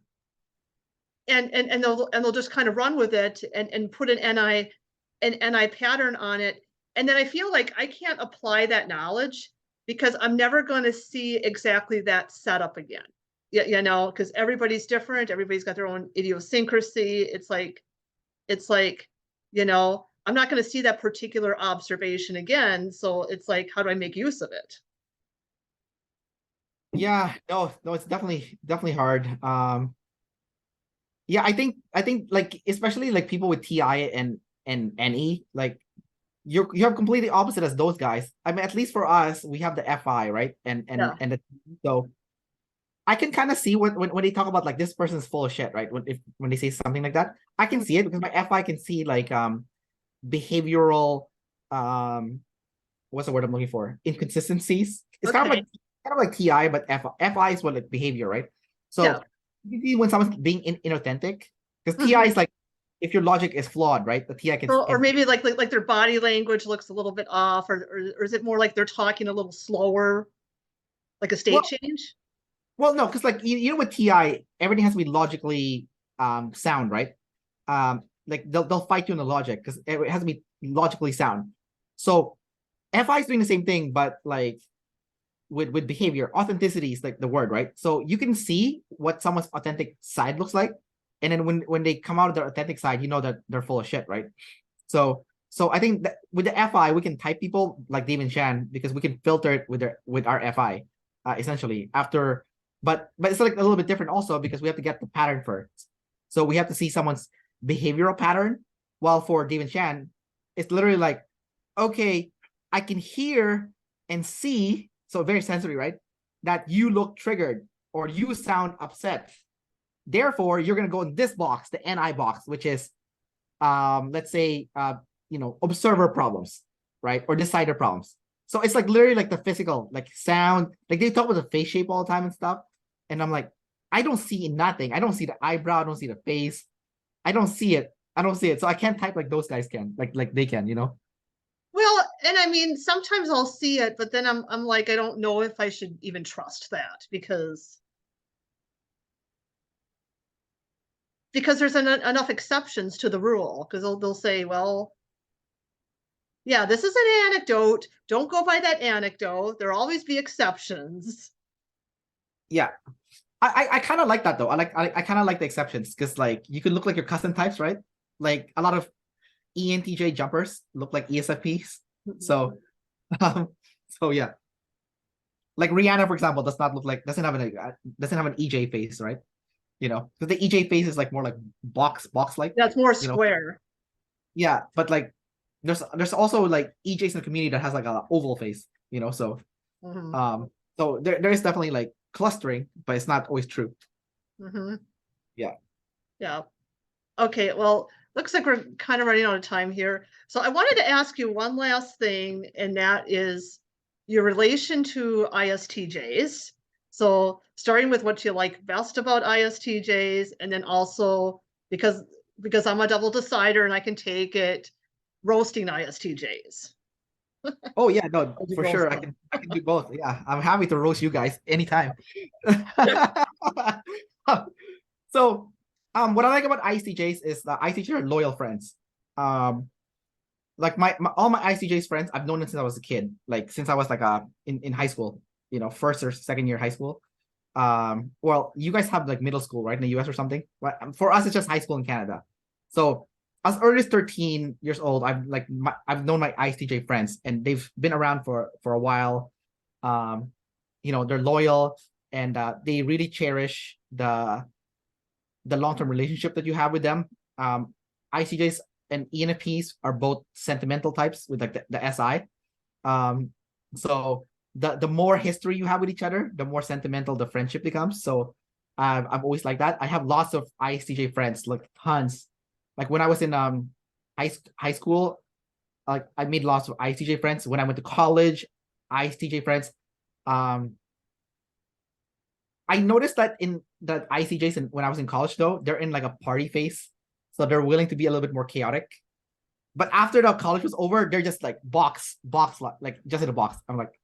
and they'll just kind of run with it and put an NI pattern on it. And then I feel like I can't apply that knowledge because I'm never going to see exactly that setup again. Yeah, you know, because everybody's different, everybody's got their own idiosyncrasy. It's like, you know, I'm not going to see that particular observation again. So it's like, how do I make use of it? Yeah, no, it's definitely hard. Yeah, I think like especially like people with TI and NE, like you have completely opposite as those guys. I mean, at least for us, we have the FI, right? Yeah. And the, so I can kind of see when they talk about like this person's full of shit, right? When they say something like that, I can see it because my FI can see like behavioral what's the word I'm looking for? Inconsistencies. It's Okay. kind of like TI, but FI is what like behavior, right? Yeah. So you see when someone's being inauthentic, because TI Mhm. is like if your logic is flawed, right? The TI So, or can maybe like their body language looks a little bit off, or is it more like they're talking a little slower, like a state well change? no, because like you know with TI, everything has to be logically sound, right? Like they'll fight you in the logic because it has to be logically sound. So FI is doing the same thing, but like with behavior. Authenticity is like the word, right? So you can see what someone's authentic side looks like, and then when they come out of their authentic side, you know that they're full of shit, right? So I think that with the FI we can type people like David Shan because we can filter it with our FI essentially after, but it's like a little bit different also because we have to get the pattern first. So we have to see someone's behavioral pattern. While for David Shan, it's literally like, okay, I can hear and see, so very sensory, right? That you look triggered or you sound upset. Therefore, you're gonna go in this box, the NI box, which is let's say observer problems, right? Or decider problems. So it's like literally like the physical, like sound, like they talk about the face shape all the time and stuff. And I'm like, I don't see nothing. I don't see the eyebrow, I don't see the face. I don't see it. I don't see it. So I can't type like those guys can, like they can, you know? Well, and I mean, sometimes I'll see it, but then I'm like, I don't know if I should even trust that because there's enough exceptions to the rule because they'll say, well, yeah, this is an anecdote. Don't go by that anecdote. There'll always be exceptions. Yeah. I kind of like that though. I kind of like the exceptions because like you can look like your custom types, right? Like a lot of ENTJ jumpers look like ESFPs. So um, so yeah. Like Rihanna, for example, doesn't have an EJ face, right? You know, because the EJ face is like more like box like, That's more you know. square. Yeah, but like there's also like EJs in the community that has like a oval face, you know. So Hmm. so there is definitely like clustering, but it's not always true. Hmm. Yeah. Yeah. Okay. Well, looks like we're kind of running out of time here. So I wanted to ask you one last thing, and that is your relation to ISTJs. So starting with what you like best about ISTJs, and then also because I'm a double decider and I can take it, roasting ISTJs. Oh yeah, no, Or you for sure. roast I can do both. Yeah, I'm happy to roast you guys anytime. So, what I like about ICJs is that ICJs are loyal friends. Um, like all my ICJs friends, I've known them since I was a kid. Like since I was like in high school, you know, first or second year high school. Well, you guys have like middle school, right, in the US or something. But for us, it's just high school in Canada. So as early as 13 years old, I've known my ICJ friends, and they've been around for a while. Um, they're loyal and they really cherish the long-term relationship that you have with them. ICJs and ENFPs are both sentimental types with like the SI. Um, so the more history you have with each other, the more sentimental the friendship becomes. So I've always like that. I have lots of ISTJ friends, like tons. Like when I was in high school, like I made lots of ISTJ friends. When I went to college, ISTJ friends. Um, I noticed that in that ICJs and when I was in college though, they're in like a party phase. So they're willing to be a little bit more chaotic. But after the college was over, they're just like box like just in a box. I'm like,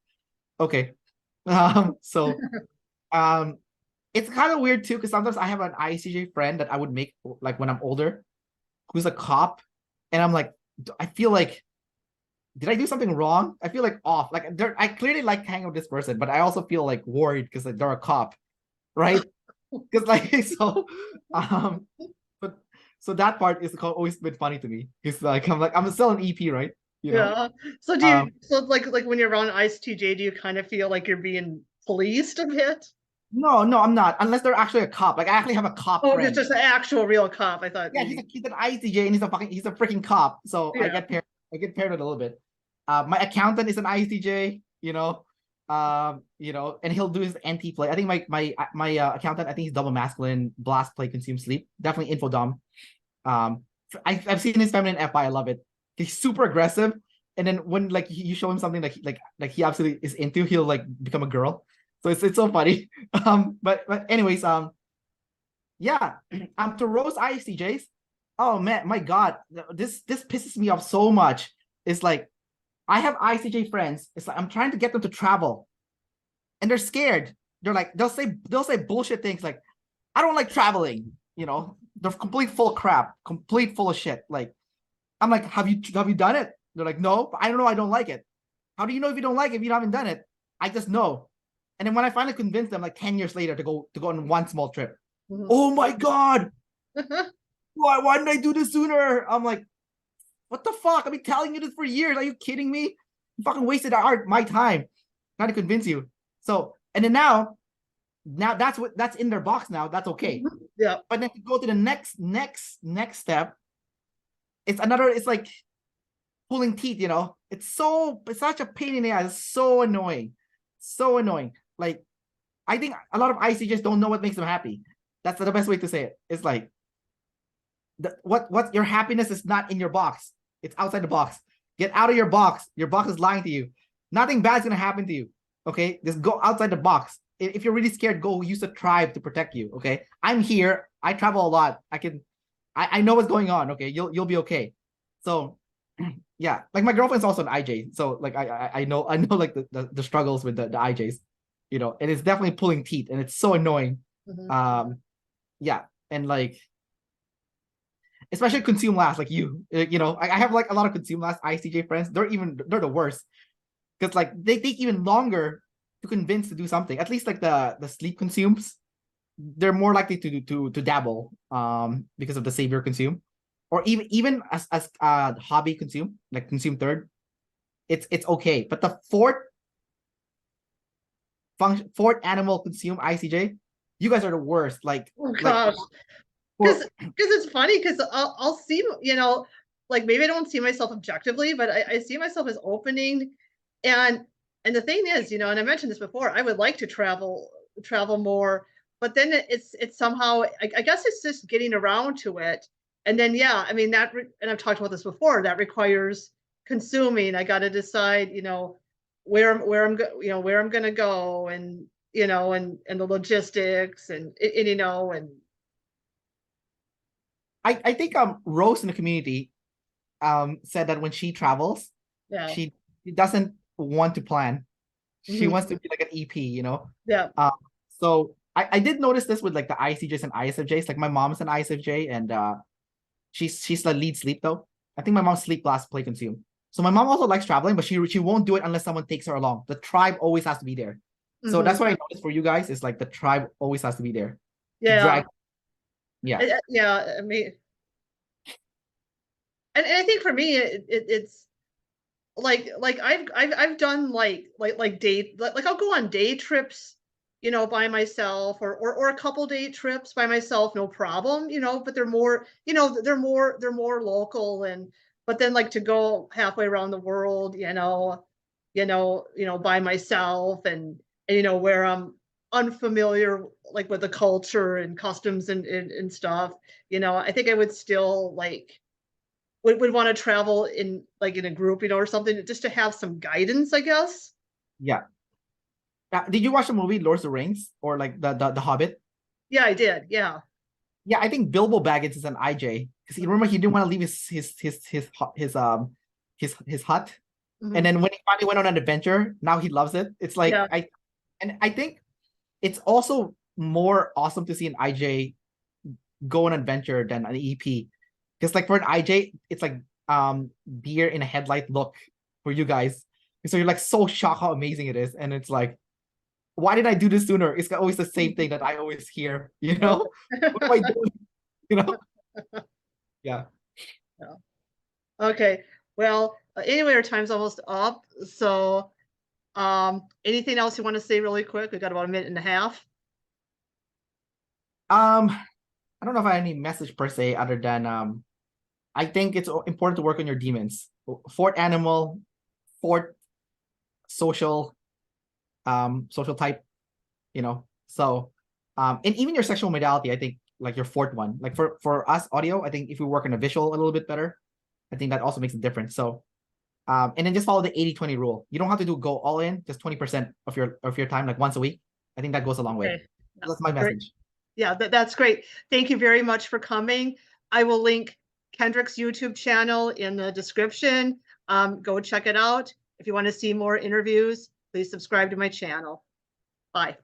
okay. So um it's kind of weird too, because sometimes I have an ISTJ friend that I would make like when I'm older, who's a cop, and I'm like, I feel like, did I do something wrong? I feel like off. Like I clearly like hanging with this person, but I also feel like worried because like, they're a cop, right? Because like um, but so that part is always been funny to me. Because like I'm still an EP, right? You know. Yeah. So do you, so like when you're around ISTJ, do you kind of feel like you're being policed a bit? No, I'm not. Unless they're actually a cop. Like I actually have a cop Oh, friend. just an actual real cop. I thought Yeah, maybe. he's an ISTJ and he's a freaking cop. So Yeah. I get paired with a little bit. My accountant is an ISTJ, and he'll do his NT play. I think my accountant, I think he's double masculine, blast, play, consume, sleep. Definitely infodom. Um, I've seen his feminine FI. I love it. He's super aggressive, and then when like you show him something like he absolutely is into, he'll like become a girl. So it's so funny. But anyways, yeah, to roast ISTJs. Oh man, my God, this pisses me off so much. It's like I have ICJ friends. It's like I'm trying to get them to travel, and they're scared. They're like they'll say bullshit things like, "I don't like traveling." They're complete full of crap, complete full of shit. Like I'm like, have you done it? They're like, no, I don't know. I don't like it. How do you know if you don't like it if you haven't done it? I just know. And then when I finally convinced them, like 10 years later, to go on one small trip, Mhm. oh my God, why didn't I do this sooner? I'm like, what the fuck? I've been telling you this for years. Are you kidding me? You fucking wasted my time trying to convince you. So, and then now that's in their box now. That's okay. Yeah. But then to go to the next step, it's like pulling teeth, It's such a pain in the ass. It's so annoying. So annoying. Like, I think a lot of IC just don't know what makes them happy. That's the best way to say it. It's like what your happiness is not in your box. It's outside the box. Get out of your box. Your box is lying to you. Nothing bad's gonna happen to you. Okay, just go outside the box. If you're really scared, go use a tribe to protect you. Okay, I'm here. I travel a lot. I know what's going on. Okay, you'll be okay. So, yeah, like my girlfriend's also an IJ. So like I know like the struggles with the IJs, and it's definitely pulling teeth, and it's so annoying. Mhm. Yeah, and like especially consume last like you I have like a lot of consume last ICJ friends. They're the worst because like they take even longer to convince to do something. At least like the sleep consumes, they're more likely to dabble because of the savior consume, or even as hobby consume, like consume third. It's okay, but the fourth animal consume ICJ, you guys are the worst. Oh Like gosh. for Because it's funny because I'll see, like maybe I don't see myself objectively, but I see myself as opening. And and the thing is, and I mentioned this before, I would like to travel more, but then it's somehow I guess it's just getting around to it. And then yeah, I mean and I've talked about this before, that requires consuming. I got to decide, where I'm going to go, and and the logistics, and I think Rose in the community said that when she travels, yeah. she doesn't want to plan. She Mhm. wants to be like an EP. Yeah. Uh, so I did notice this with like the ICJs and ISFJs. Like my mom's an ISFJ, and she's the lead sleep though. I think my mom's sleep last play consume. So my mom also likes traveling, but she won't do it unless someone takes her along. The tribe always has to be there. So Mhm. that's what I noticed for you guys is like the tribe always has to be there to Yeah. drag. Yeah. Yeah. I mean, and I think for me, it's like I've done like date like I'll go on day trips, by myself, or a couple day trips by myself, no problem, but they're more, they're more local, and but then like to go halfway around the world, by myself, and where I'm unfamiliar like with the culture and customs and stuff, I think I would still like would want to travel in like in a group, or something, just to have some guidance, I guess. Yeah. Did you watch the movie Lord of the Rings or like the Hobbit? Yeah, I did. Yeah. Yeah, I think Bilbo Baggins is an IJ because you remember he didn't want to leave his hut, and Mhm. then when he finally went on an adventure, now he loves it. It's like Yeah. I think it's also more awesome to see an IJ go on an adventure than an EP. Because like for an IJ, it's like deer in a headlight look for you guys. So you're like so shocked how amazing it is. And it's like, why did I do this sooner? It's always the same thing that I always hear, you know? What am I doing? You know? Yeah. Okay. Well, anyway, our time's almost up. So anything else you want to say really quick? We got about a minute and a half. I don't know if I have any message per se other than I think it's important to work on your demons. Fourth animal, fourth social, social type, you know. So and even your sexual modality, I think like your fourth one. Like for us audio, I think if we work on a visual a little bit better, I think that also makes a difference. So and then just follow the 80-20 rule. You don't have to go all in, just 20% of your time, like once a week. I think that goes a long way. Okay. That's my Great. message. Yeah, that's great. Thank you very much for coming. I will link Kendrick's YouTube channel in the description. Go check it out. If you want to see more interviews, please subscribe to my channel. Bye.